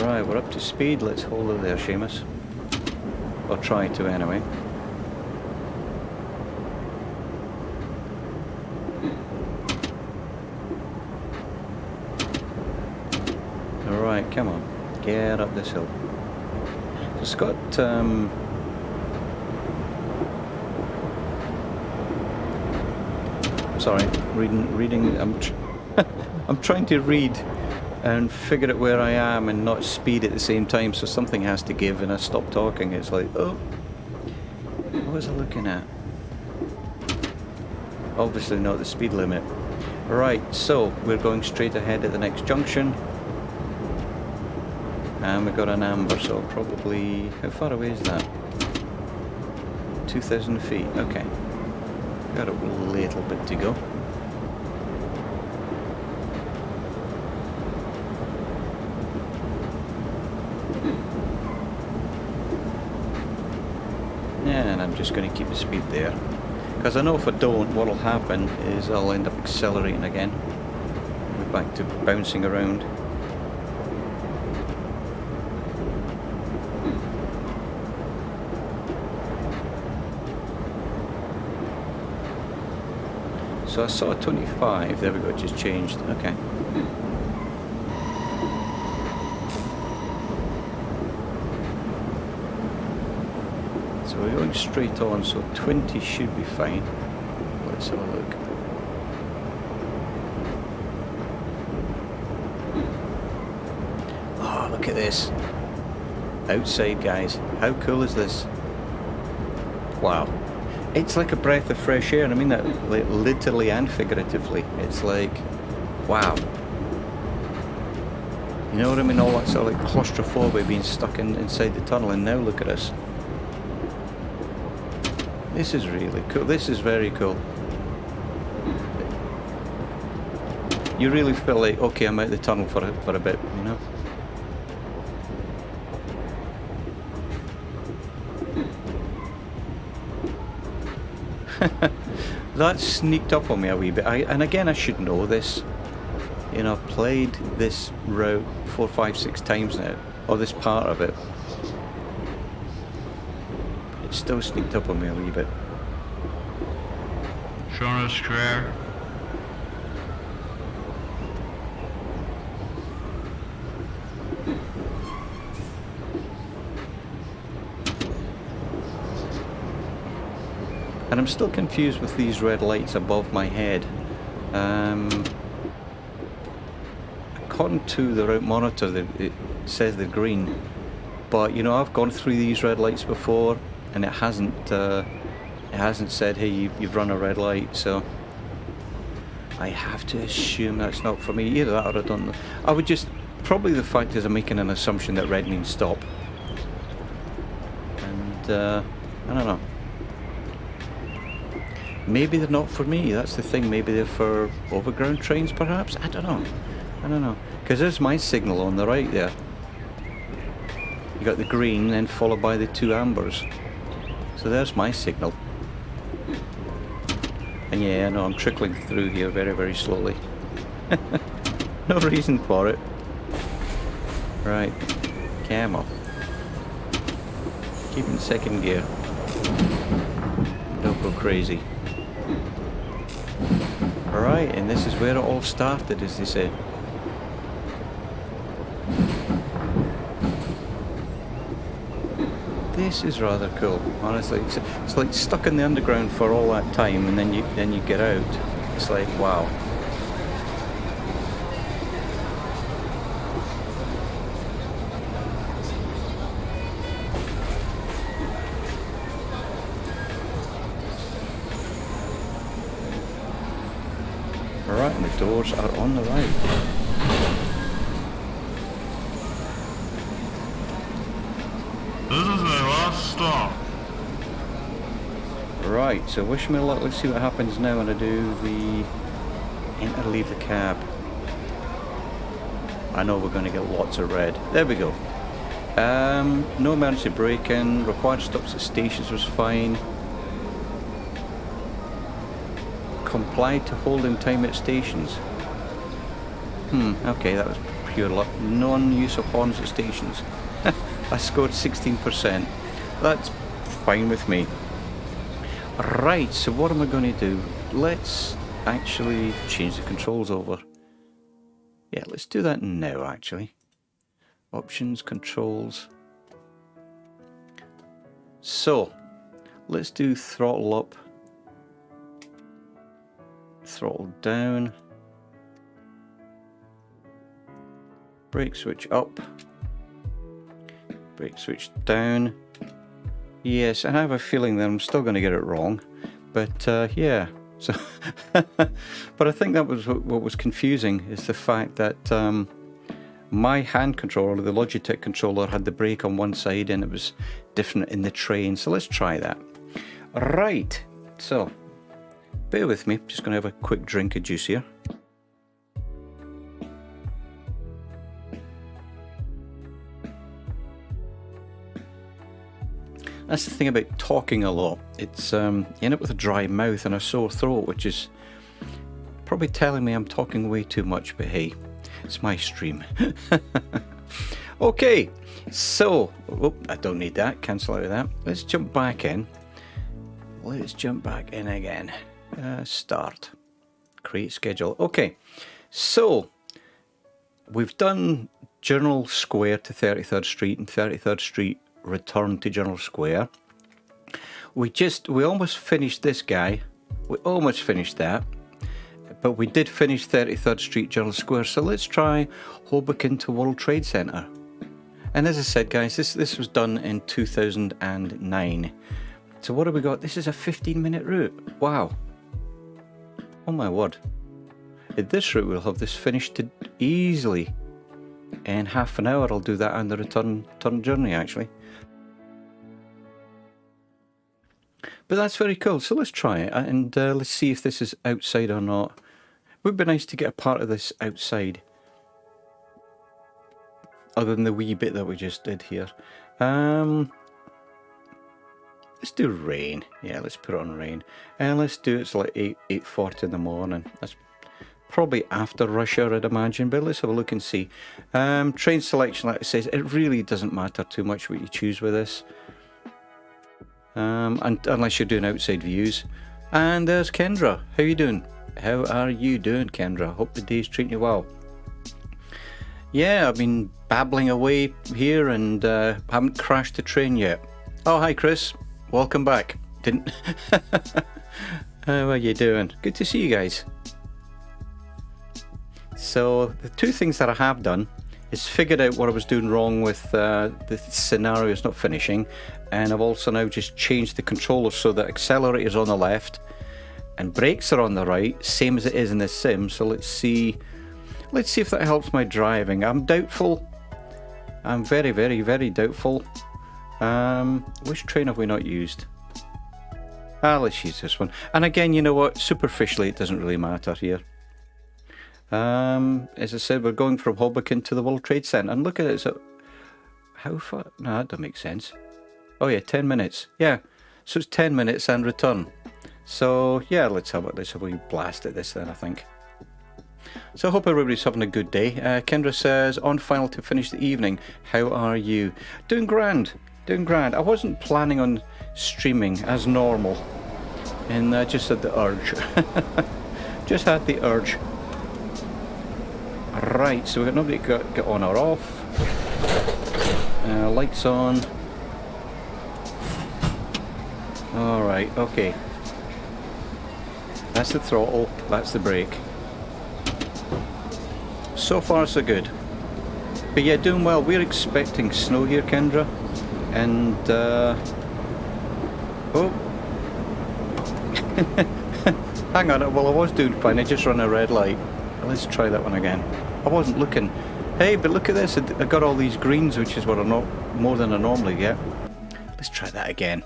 Right, we're up to speed. Let's hold it there, Seamus. Or try to, anyway. Alright, come on. Get up this hill. It's got, sorry, reading, I'm trying to read and figure out where I am and not speed at the same time, so something has to give and I stop talking. It's like, oh, what was I looking at? Obviously not the speed limit. Right, so we're going straight ahead at the next junction. And we got an amber, so probably, how far away is that? 2,000 feet, okay. Got a little bit to go. And I'm just going to keep the speed there, because I know if I don't, what will happen is I'll end up accelerating again. We're back to bouncing around. So I saw 25, there we go, it just changed, okay. So we're going straight on, so 20 should be fine. Let's have a look. Oh, look at this. Outside, guys. How cool is this? Wow. It's like a breath of fresh air, and I mean that literally and figuratively. It's like, wow. You know what I mean? All that sort of like claustrophobia being stuck inside the tunnel, and now look at us. This is really cool. This is very cool. You really feel like, okay, I'm out of the tunnel for a bit, you know? That sneaked up on me a wee bit. And again, I should know this. You know, I've played this route 4, 5, 6 times now, or this part of it. It still sneaked up on me a wee bit. Shona Square. And I'm still confused with these red lights above my head. According to the route monitor, it says they're green. But you know, I've gone through these red lights before, and it hasn't said, hey, you've run a red light. So I have to assume that's not for me. Either that or I don't know. I would just, probably the fact is I'm making an assumption that red means stop. And I don't know. Maybe they're not for me, that's the thing. Maybe they're for overground trains, perhaps? I don't know. Because there's my signal on the right there. You got the green, then followed by the 2 ambers. So there's my signal. And yeah, I know I'm trickling through here very, very slowly. No reason for it. Right, camel. Keep in second gear. Don't go crazy. Alright, and this is where it all started, as they say. This is rather cool, honestly. It's like stuck in the underground for all that time, and then you get out. It's like, wow. Alright, and the doors are on the right. This is my last stop. Right, so wish me luck. Let's see what happens now when I do the enter leave the cab. I know we're going to get lots of red. There we go. No emergency braking. Required stops at stations was fine. Complied to holding time at stations. Okay, that was pure luck. Non-use of horns at stations. I scored 16%. That's fine with me. Right, so what am I going to do? Let's actually change the controls over. Yeah, let's do that now, actually. Options, controls. So, let's do throttle up, throttle down, brake switch up, brake switch down. Yes, and I have a feeling that I'm still going to get it wrong, but yeah. So, but I think that was what was confusing, is the fact that my hand controller, the Logitech controller, had the brake on one side and it was different in the train. So let's try that. Right, so bear with me, just going to have a quick drink of juice here. That's the thing about talking a lot. It's you end up with a dry mouth and a sore throat, which is probably telling me I'm talking way too much, but hey, it's my stream. Okay, so I don't need that. Cancel out of that. Let's jump back in. Let's jump back in again. Start. Create schedule. Okay, so we've done General Square to 33rd Street and 33rd Street return to General Square. We almost finished this guy. We almost finished that, but we did finish 33rd Street General Square. So let's try Hoboken to World Trade Center. And as I said, guys, this was done in 2009. So what have we got? This is a 15-minute route. Wow. Oh my word. At this route, we'll have this finished easily in half an hour. I'll do that on the return journey, actually. But that's very cool. So let's try it and let's see if this is outside or not. It would be nice to get a part of this outside, other than the wee bit that we just did here. Let's do rain. Yeah, let's put it on rain. And let's do it's like 8:40 in the morning. That's probably after rush hour, I'd imagine, but let's have a look and see. Train selection, like it says, it really doesn't matter too much what you choose with this. And unless you're doing outside views. And there's Kendra. How you doing? How are you doing, Kendra? Hope the day's treating you well. Yeah, I've been babbling away here and haven't crashed the train yet. Oh, hi Chris. Welcome back. Didn't... How are you doing? Good to see you guys. So the two things that I have done is figured out what I was doing wrong with the scenarios not finishing, and I've also now just changed the controller so that accelerator's on the left and brakes are on the right, same as it is in this sim. So let's see if that helps my driving. I'm doubtful. I'm very, very, very doubtful. Which train have we not used? Let's use this one. And again, you know what? Superficially, it doesn't really matter here. As I said, we're going from Hoboken to the World Trade Center, and look at it. So, how far? No, that doesn't make sense. Oh yeah, 10 minutes. Yeah, so it's 10 minutes and return. So yeah, let's have a blast at this then, I think. So I hope everybody's having a good day. Kendra says, on final to finish the evening. How are you? Doing grand. Doing grand. I wasn't planning on streaming as normal, and I just had the urge. Just had the urge. Right, so we've got nobody to get on or off. Lights on. Alright, okay. That's the throttle, that's the brake. So far so good. But yeah, doing well. We're expecting snow here, Kendra. And, oh. Hang on, well I was doing fine, I just run a red light. Let's try that one again. I wasn't looking. Hey, but look at this. I got all these greens, which is what I'm not more than I normally get. Let's try that again.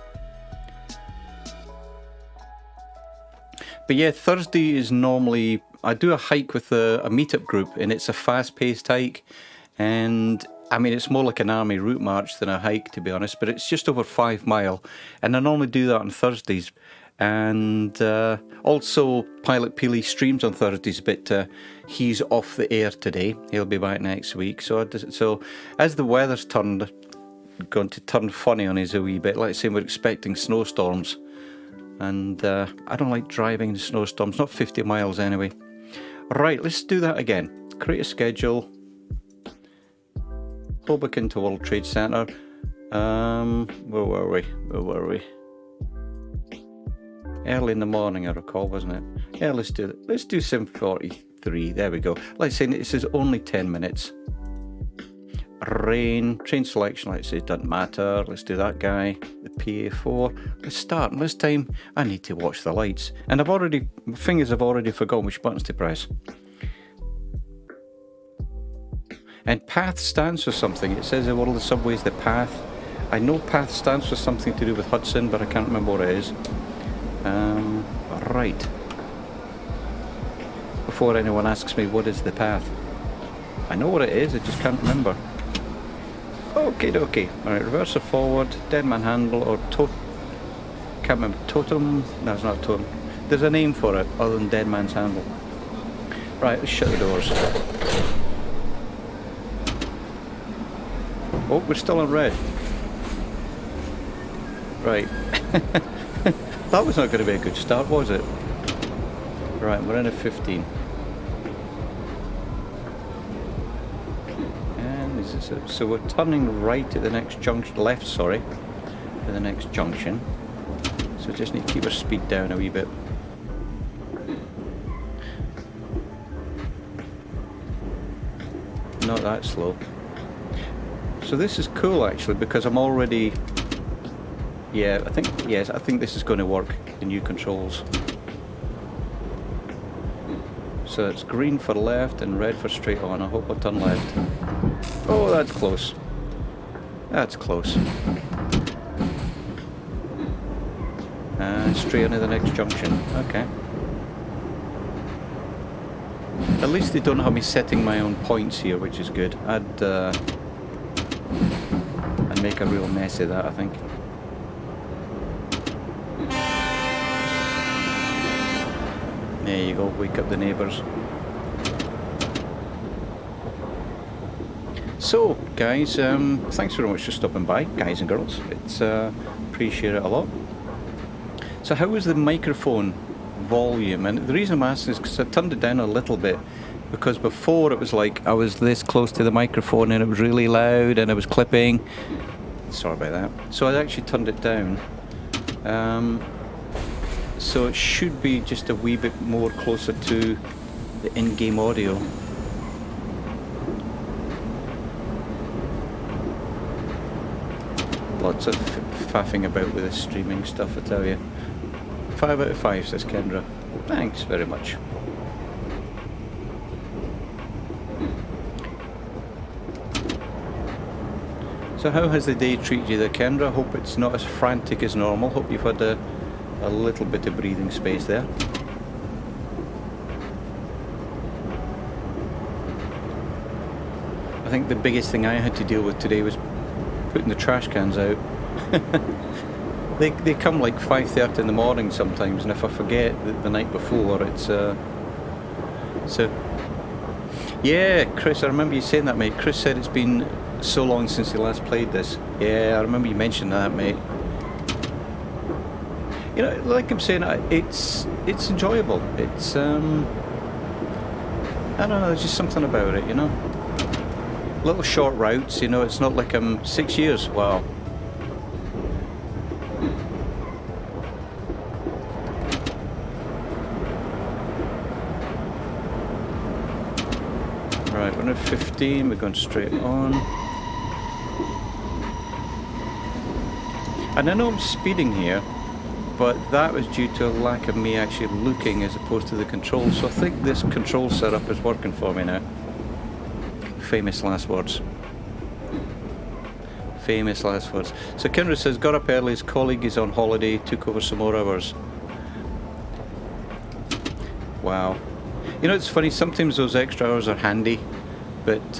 But yeah, Thursday is normally, I do a hike with a meetup group, and it's a fast-paced hike. And I mean, it's more like an army route march than a hike, to be honest, but it's just over 5 mile. And I normally do that on Thursdays. And also, Pilot Peely streams on Thursdays, but he's off the air today. He'll be back next week. So as the weather's going to turn funny on us a wee bit, let's say we're expecting snowstorms. And I don't like driving in snowstorms, not 50 miles anyway. Right, let's do that again. Create a schedule. Go back into World Trade Center. Where were we? Early in the morning, I recall, wasn't it? Yeah, let's do it. Let's do 7:43. There we go. Let's say this is only 10 minutes. Rain, train selection, let's say it doesn't matter. Let's do that guy. The PA4. Let's start. And this time, I need to watch the lights. And I've already forgotten which buttons to press. And PATH stands for something. It says in one of the subways, the PATH. I know PATH stands for something to do with Hudson, but I can't remember what it is. Right. Before anyone asks me what is the PATH, I know what it is, I just can't remember. Okay. Alright, reverse or forward, dead man handle, or can't remember. Totem? No, it's not totem. There's a name for it other than dead man's handle. Right, let's shut the doors. Oh, we're still on red. Right. That was not going to be a good start, was it? Right, we're in at 15. And this is it. So we're turning right at the next junction, left, sorry, at the next junction. So we just need to keep our speed down a wee bit. Not that slow. So this is cool actually, because I'm already... Yeah, I think this is going to work, the new controls. So it's green for left and red for straight on. I hope I've done left. Oh, that's close. That's close. And straight into the next junction. Okay. At least they don't have me setting my own points here, which is good. I'd make a real mess of that, I think. There you go, wake up the neighbours. So, guys, thanks very much for stopping by, guys and girls. It's appreciate it a lot. So how was the microphone volume? And the reason I'm asking is because I turned it down a little bit, because before it was like I was this close to the microphone and it was really loud and I was clipping. Sorry about that. So I actually turned it down. So it should be just a wee bit more closer to the in-game audio. Lots of faffing about with this streaming stuff, I tell you. 5 out of 5, says Kendra. Thanks very much. So how has the day treated you there, Kendra? Hope it's not as frantic as normal. Hope you've had a little bit of breathing space there. I think the biggest thing I had to deal with today was putting the trash cans out. They come like 5:30 in the morning sometimes, and if I forget the night before, it's so yeah, Chris, I remember you saying that, mate. Chris said it's been so long since he last played this. Yeah, I remember you mentioned that, mate. You know, like I'm saying, it's enjoyable. It's I don't know, there's just something about it, you know. Little short routes, you know. It's not like I'm 6 years. Wow. Right, we're at 15. We're going straight on. And I know I'm speeding here, but that was due to a lack of me actually looking as opposed to the controls. So I think this control setup is working for me now. Famous last words. Famous last words. So Kendra says, got up early, his colleague is on holiday, took over some more hours. Wow. You know, it's funny, sometimes those extra hours are handy, but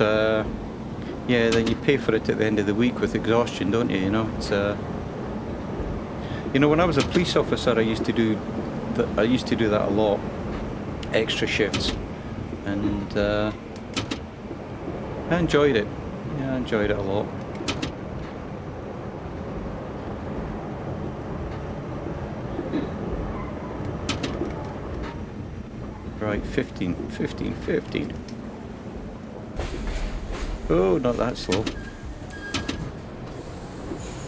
yeah, then you pay for it at the end of the week with exhaustion, don't you? You know, it's you know, when I was a police officer, I used to do that a lot, extra shifts, and I enjoyed it. Yeah, I enjoyed it a lot. Right, 15. Oh, not that slow.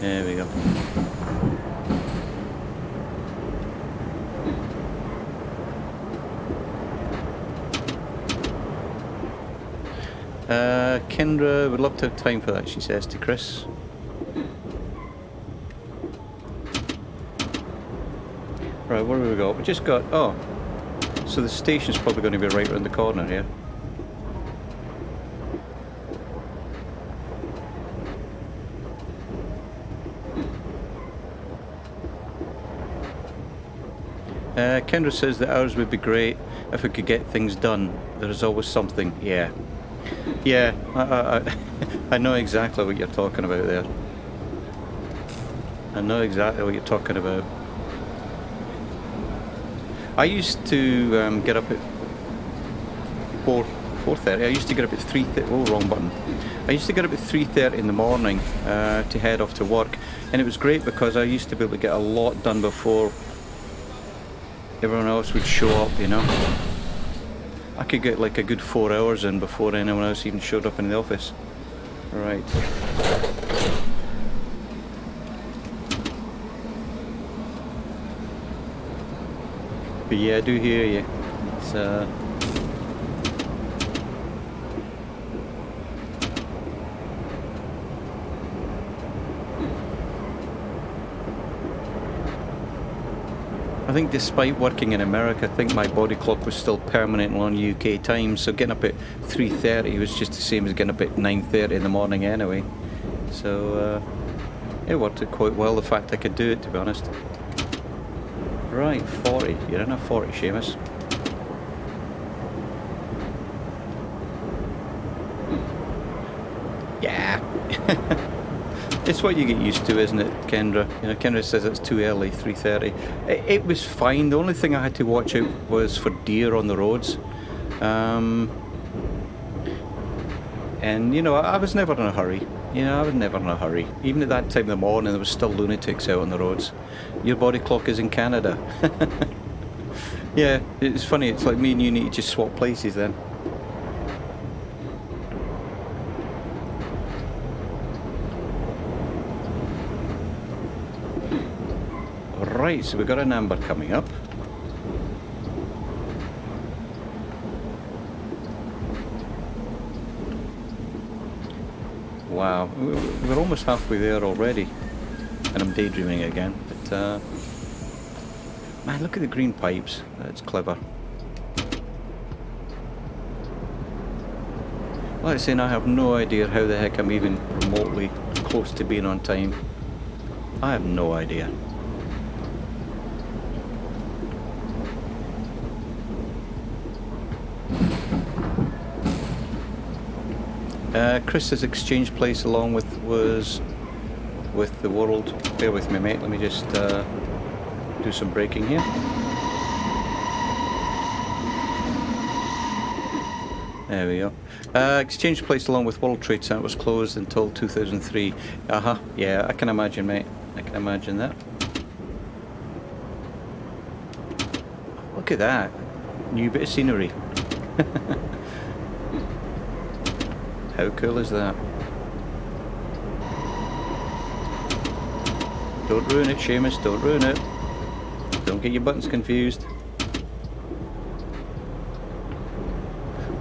There we go. Kendra would love to have time for that, she says to Chris. Right, where have we got? We just got... Oh, so the station's probably going to be right around the corner here. Kendra says that ours would be great if we could get things done. There is always something. Yeah. Yeah, I know exactly what you're talking about there. I know exactly what you're talking about. I used to get up at 4:30. I used to get up at 3:30. Oh, wrong button. I used to get up at 3:30 in the morning to head off to work, and it was great because I used to be able to get a lot done before everyone else would show up, you know. I could get like a good 4 hours in before anyone else even showed up in the office. Right. But yeah, I do hear you. It's I think despite working in America, I think my body clock was still permanent on UK time, so getting up at 3:30 was just the same as getting up at 9:30 in the morning anyway. So it worked out quite well, the fact I could do it, to be honest. Right, 40. You're in a 40, Seamus. Yeah. It's what you get used to, isn't it, Kendra? You know, Kendra says it's too early, 3:30. It was fine. The only thing I had to watch out was for deer on the roads. And, you know, I was never in a hurry. You know, I was never in a hurry. Even at that time in the morning, there was still lunatics out on the roads. Your body clock is in Canada. Yeah, it's funny. It's like me and you need to just swap places then. Right, so we've got an amber coming up. Wow, we're almost halfway there already. And I'm daydreaming again, but man, look at the green pipes. That's clever. Like I say, I have no idea how the heck I'm even remotely close to being on time. I have no idea. Chris's exchange place along with the world. Bear with me, mate. Let me just do some braking here. There we go. Exchange place along with World Trade Center was closed until 2003. Yeah, I can imagine, mate. I can imagine that. Look at that. New bit of scenery. How cool is that? Don't ruin it, Seamus, don't ruin it. Don't get your buttons confused.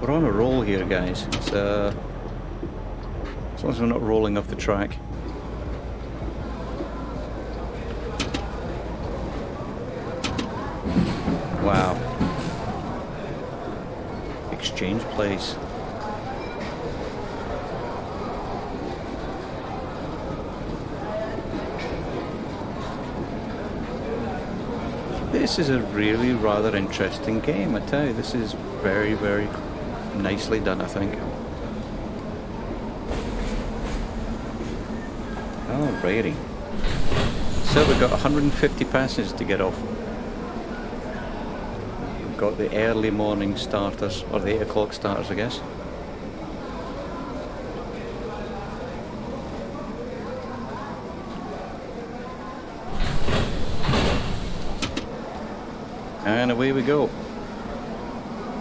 We're on a roll here, guys. It's, as long as we're not rolling off the track. Wow. Exchange place. This is a really rather interesting game, I tell you. This is very, very nicely done, I think. Alrighty. So we've got 150 passengers to get off. We've got the early morning starters, or the 8 o'clock starters, I guess. And away we go.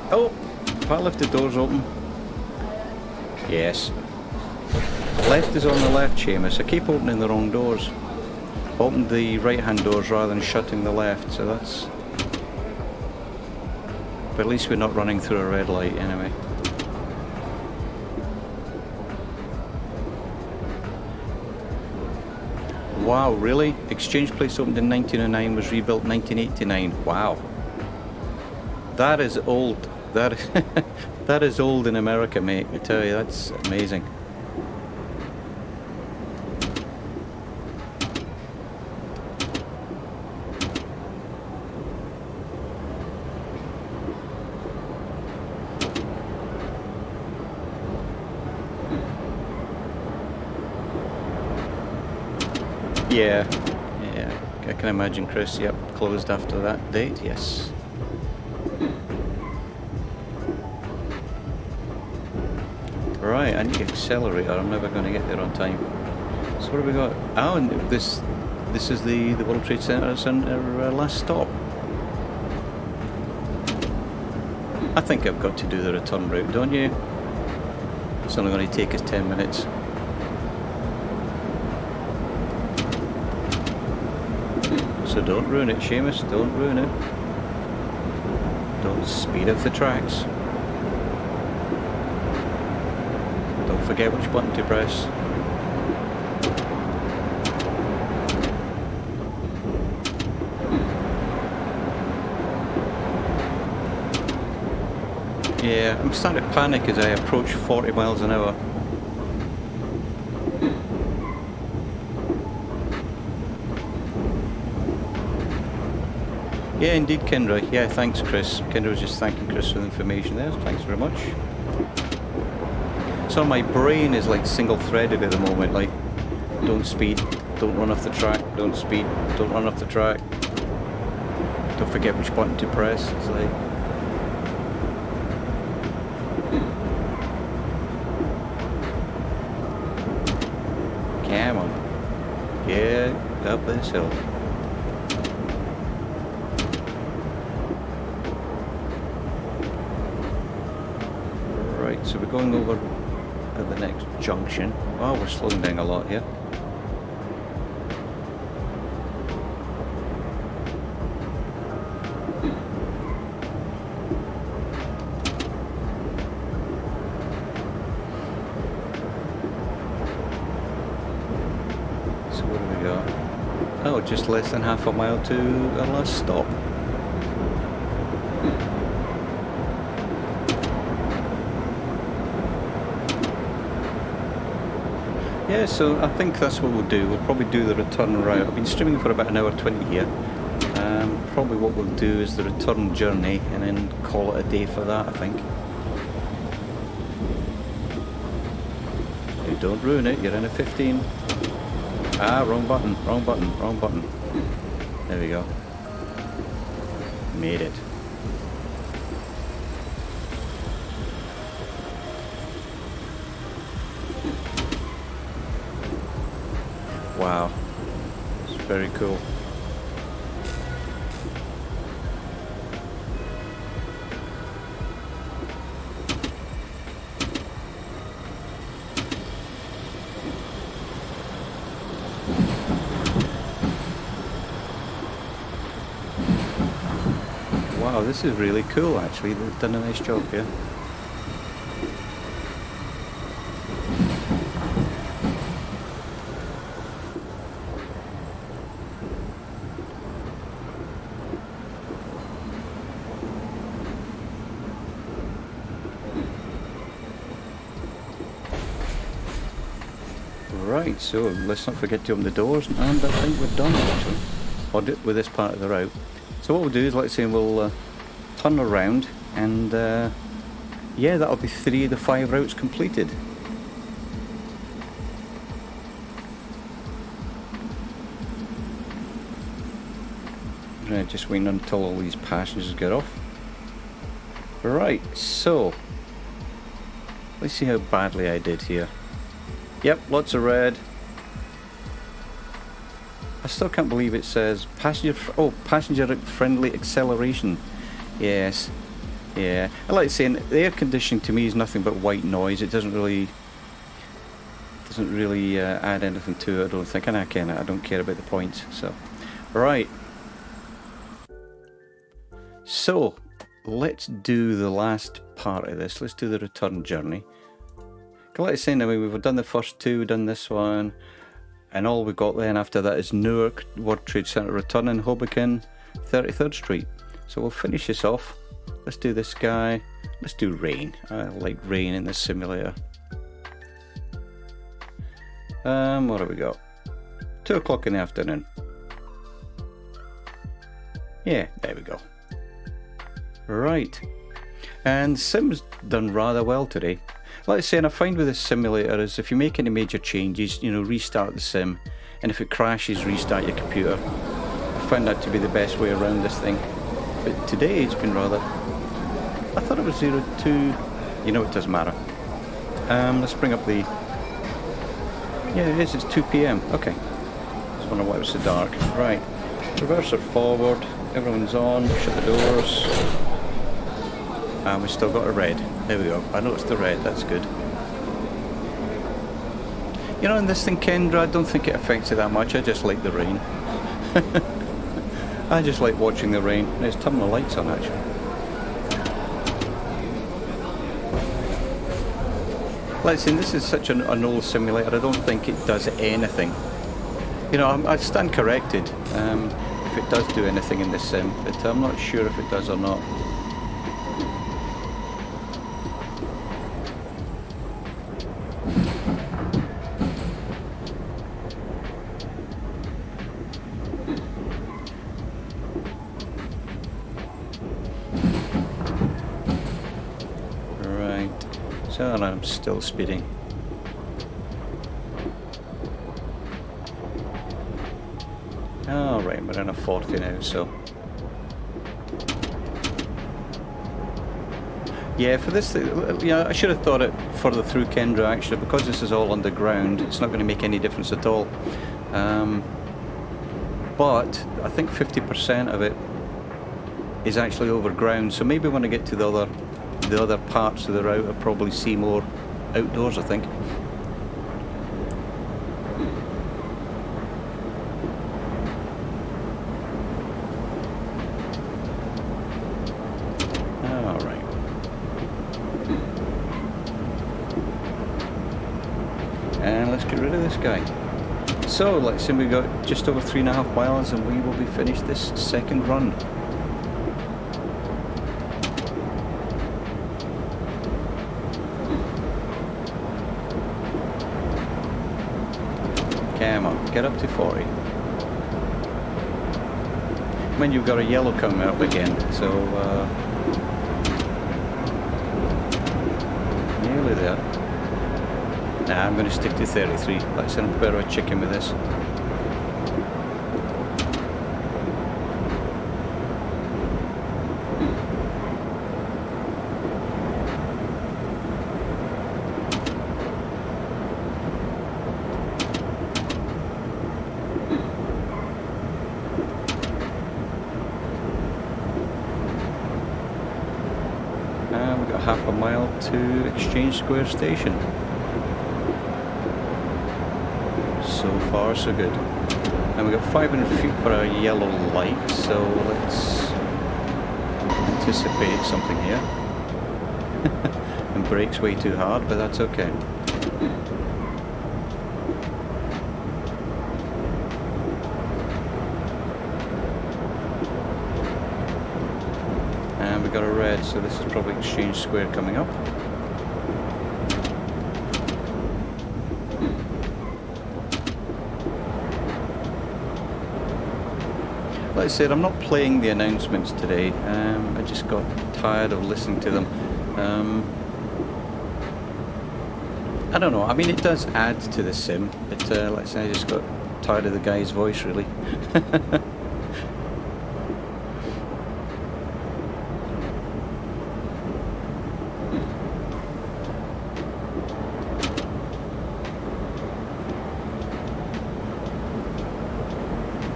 Oh, if I left the doors open. Yes. Left is on the left, Seamus. I keep opening the wrong doors. Opened the right hand doors rather than shutting the left, so that's... But at least we're not running through a red light anyway. Wow, really? Exchange Place opened in 1909, was rebuilt in 1989. Wow. That is old. That is old in America, mate. I tell you, that's amazing. Yeah, I can imagine, Chris. Yep, closed after that date, yes. Right, I need to accelerate or I'm never going to get there on time. So what have we got? Oh, and this is the World Trade Center last stop. I think I've got to do the return route, don't you? It's only going to take us 10 minutes. So don't ruin it, Seamus, don't ruin it. Don't speed up the tracks. Don't forget which button to press. Yeah, I'm starting to panic as I approach 40 miles an hour. Yeah, indeed, Kendra. Yeah, thanks, Chris. Kendra was just thanking Chris for the information there. Thanks very much. So my brain is like single-threaded at the moment. Like, don't speed, don't run off the track, don't speed, don't run off the track. Don't forget which button to press. It's like... Come on. Get up this hill. So we're going over at the next junction. Oh, we're slowing down a lot here. So what have we got? Oh, just less than half a mile to our last stop. Yeah, so I think that's what we'll do. We'll probably do the return route. I've been streaming for about an hour 20 here. Probably what we'll do is the return journey and then call it a day for that, I think. You don't ruin it, you're in a 15. Ah, wrong button, wrong button, wrong button. There we go. Made it. Wow, it's very cool. Wow, this is really cool actually. They've done a nice job here. Right, so let's not forget to open the doors, and I think we're done actually. With this part of the route. So what we'll do is, let's say, we'll turn around and yeah, that'll be 3 of the 5 routes completed. Right, just waiting until all these passengers get off. Right, so let's see how badly I did here. Yep, lots of red. I still can't believe it says passenger friendly acceleration. Yes, yeah. I like saying the air conditioning to me is nothing but white noise. It doesn't really add anything to it, I don't think. And I don't care about the points. So, right. So let's do the last part of this. Let's do the return journey. Like I say, now we've done the first 2, we've done this one. And all we've got then after that is Newark World Trade Center return in Hoboken, 33rd Street. So we'll finish this off. Let's do this guy. Let's do rain. I like rain in this simulator. What have we got? 2 o'clock in the afternoon. Yeah, there we go. Right. And Sim's done rather well today. Like I say, and I find with this simulator is if you make any major changes, you know, restart the sim, and if it crashes, restart your computer. I find that to be the best way around this thing. But today it's been rather... I thought it was 02... You know, it doesn't matter. Let's bring up the... Yeah, it is. It's 2 PM. Okay. Just wonder why it was so dark. Right. Reverse or forward. Everyone's on. Shut the doors. And we've still got a red. There we go. I noticed the red. That's good. You know, in this thing, Kendra, I don't think it affects it that much. I just like the rain. I just like watching the rain. Let's turn the lights on, actually. Like I say, this is such an old simulator. I don't think it does anything. You know, I stand corrected if it does do anything in this sim, but I'm not sure if it does or not. So I'm still speeding. Alright, we're in a 40 now, so... Yeah, for this thing, yeah, I should have thought it further through, Kendra, actually, because this is all underground, it's not going to make any difference at all. But I think 50% of it is actually overground, so maybe when I get to the other parts of the route, I'll probably see more outdoors, I think. Alright. And let's get rid of this guy. So, let's say we've got just over 3.5 miles and we will be finished this second run. Come on, get up to 40. When you've got a yellow coming up again, so nearly there. Nah, I'm going to stick to 33. Let's say I'm better a chicken with this. We've got half a mile to Exchange Square Station. So far, so good. And we've got 500 feet for a yellow light, so let's anticipate something here. And brakes way too hard, but that's okay. And we got a red, so this is probably Exchange Square coming up. Like I said, I'm not playing the announcements today. I just got tired of listening to them. I don't know. I mean, it does add to the sim, but like I say, I just got tired of the guy's voice, really.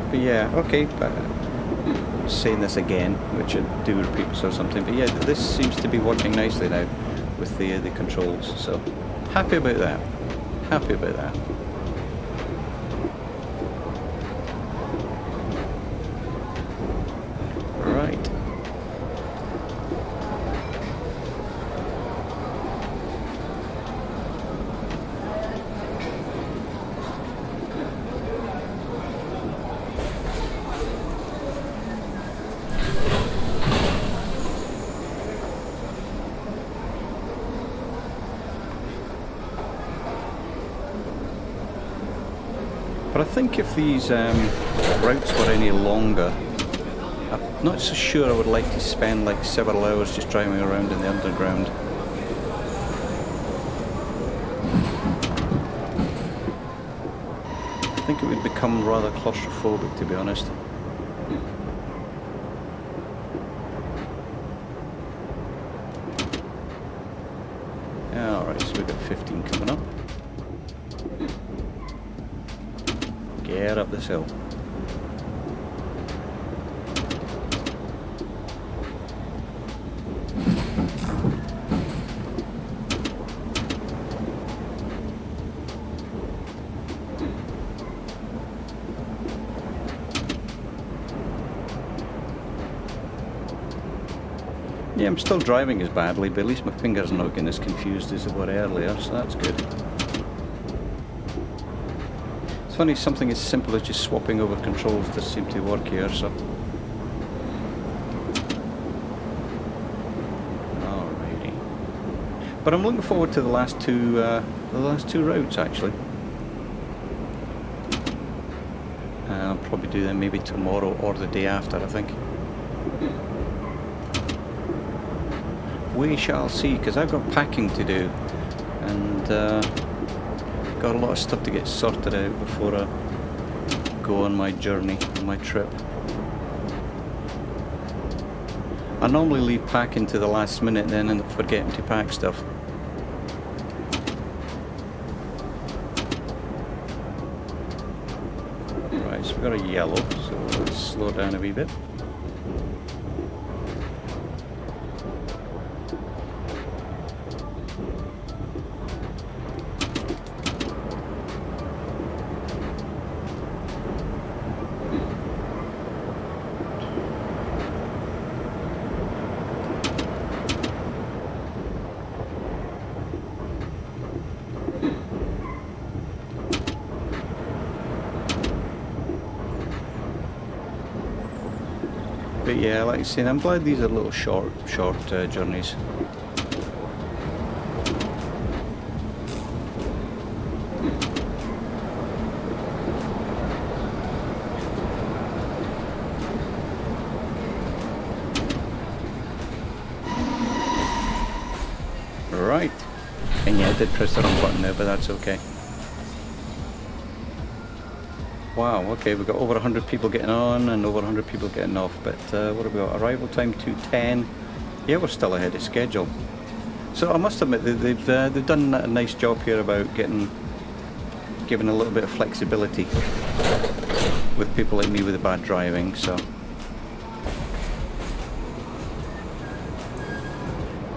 But yeah, okay. But saying this again, which I do repeat myself something. But yeah, this seems to be working nicely now with the controls. So happy about that. Happy about that. Right. But I think if these routes were any longer, I'm not so sure I would like to spend like several hours just driving around in the underground. I think it would become rather claustrophobic, to be honest. Alright, so we've got 15 coming up. Get up this hill. Yeah, I'm still driving as badly, but at least my fingers are not getting as confused as they were earlier, so that's good. It's funny, something as simple as just swapping over controls does seem to work here, so... Alrighty. But I'm looking forward to the last two routes, actually. I'll probably do them maybe tomorrow or the day after, I think. We shall see, because I've got packing to do, and got a lot of stuff to get sorted out before I go on my journey, on my trip. I normally leave packing to the last minute and then end up forgetting to pack stuff. Right, so we've got a yellow, so let's slow down a wee bit. But yeah, like I said, I'm glad these are little short journeys. Right. And yeah, I did press the wrong button there, but that's okay. Wow, okay, we've got over 100 people getting on and over 100 people getting off, but what have we got? Arrival time 2:10. Yeah, we're still ahead of schedule. So I must admit, they've done a nice job here about giving a little bit of flexibility with people like me with the bad driving, so.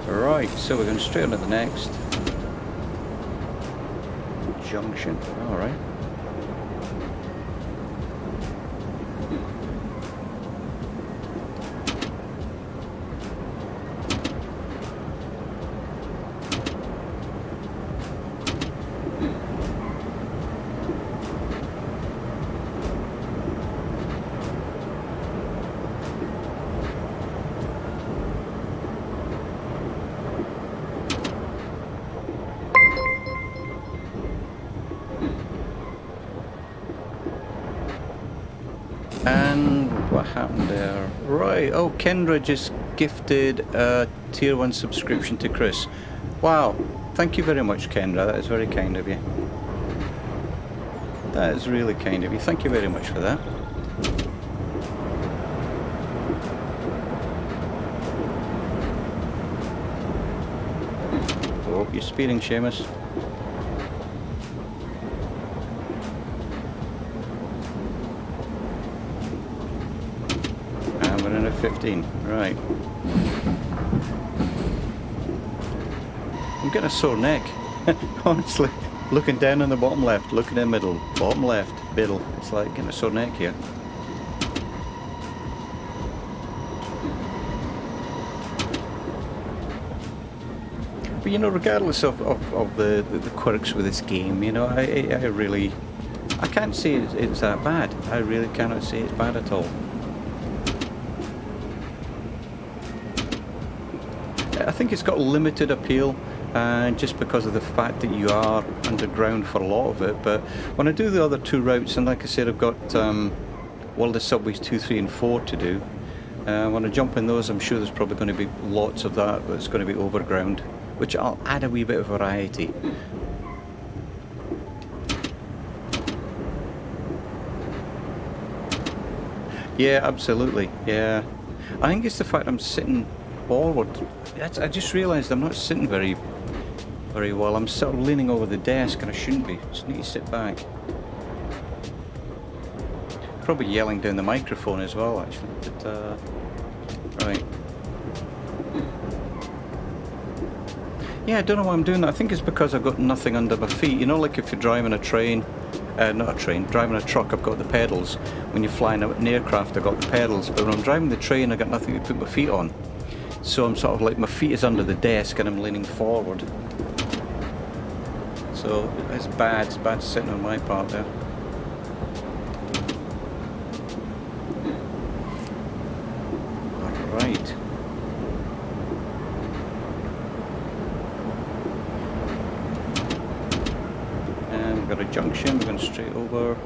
Right, so we're going straight on to the next junction. Alright. what happened there. Right, oh, Kendra just gifted a tier 1 subscription to Chris. Wow, thank you very much, Kendra. That is very kind of you. That is really kind of you. Thank you very much for that. Oh, you're speeding, Seamus. And we're in at 15. Right. I'm getting a sore neck. Honestly. Looking down on the bottom left, looking in the middle, bottom left, middle. It's like getting a sore neck here. But you know, regardless of the quirks with this game, you know, I really, I can't say it's that bad. I really cannot say it's bad at all. I think it's got limited appeal, just because of the fact that you are underground for a lot of it. But when I do the other 2 routes, and like I said, I've got World of Subways 2, 3 and 4 to do. When I jump in those, I'm sure there's probably going to be lots of that, but it's going to be overground, which I'll add a wee bit of variety. Yeah, absolutely. Yeah, I think it's the fact I'm sitting forward. I just realised I'm not sitting very well. I'm sort of leaning over the desk, and I shouldn't be. Just need to sit back. Probably yelling down the microphone as well, actually. But right. Yeah, I don't know why I'm doing that. I think it's because I've got nothing under my feet. You know, like if you're driving a train, not a train, driving a truck, I've got the pedals. When you're flying out in aircraft, I've got the pedals. But when I'm driving the train, I've got nothing to put my feet on. So I'm sort of like, my feet is under the desk and I'm leaning forward. So it's bad sitting on my part there. Alright. And we've got a junction, we're going straight over.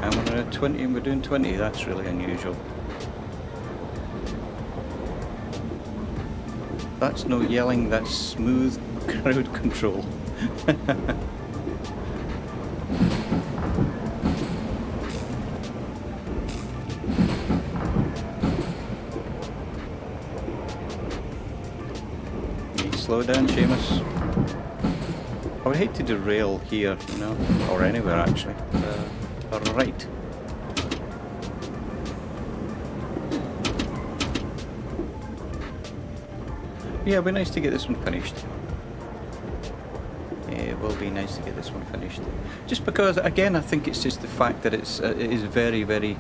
And we're at 20 and we're doing 20, that's really unusual. That's no yelling, that's smooth crowd control. Slow down, Seamus. I would hate to derail here, you know, or anywhere actually. Right. Yeah, it'll be nice to get this one finished. Yeah, it will be nice to get this one finished. Just because, again, I think it's just the fact that it is very, very.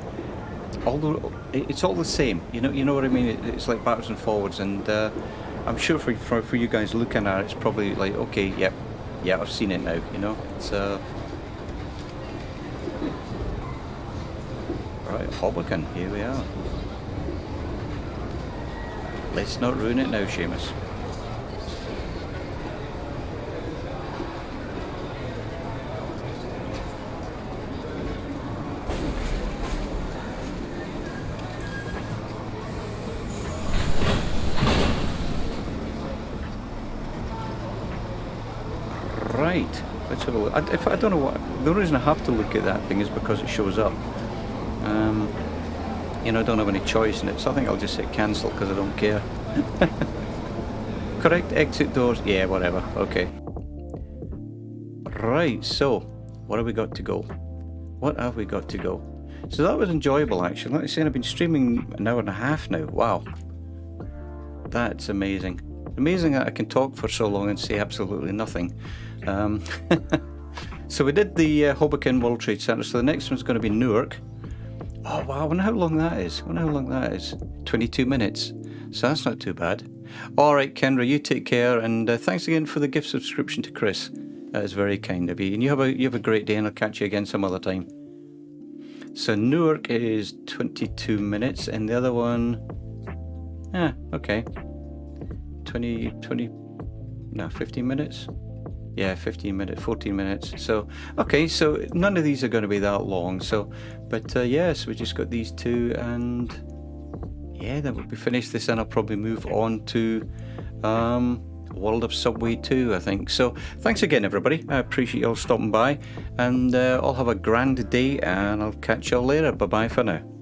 Although it's all the same, you know what I mean. It's like backwards and forwards, and I'm sure for you guys looking at it, it's probably like, okay, yep, yeah, I've seen it now. You know, it's right, Hoboken. Here we are. Let's not ruin it now, Seamus. Right, let's have a look. I don't know what the reason I have to look at that thing is because it shows up. You know, I don't have any choice in it, so I think I'll just hit cancel because I don't care. Correct exit doors, yeah, whatever, okay. Right, so what have we got to go? What have we got to go? So that was enjoyable, actually. Like I said, I've been streaming an hour and a half now. Wow, that's amazing. Amazing that I can talk for so long and say absolutely nothing. So we did the Hoboken World Trade Center. So the next one's going to be Newark. Oh wow, I wonder how long that is. 22 minutes. So that's not too bad. Alright, Kendra, you take care, and thanks again for the gift subscription to Chris. That is very kind of you. And you have a great day, and I'll catch you again some other time. So Newark is 22 minutes, and the other one, okay. 15 minutes. Yeah, 15 minutes, 14 minutes. So, okay, so none of these are going to be that long. So, but yes, we just got these two, and yeah, then we'll be finished this, and I'll probably move on to World of Subway 2, I think. So, thanks again, everybody. I appreciate you all stopping by, and I'll have a grand day, and I'll catch you all later. Bye bye for now.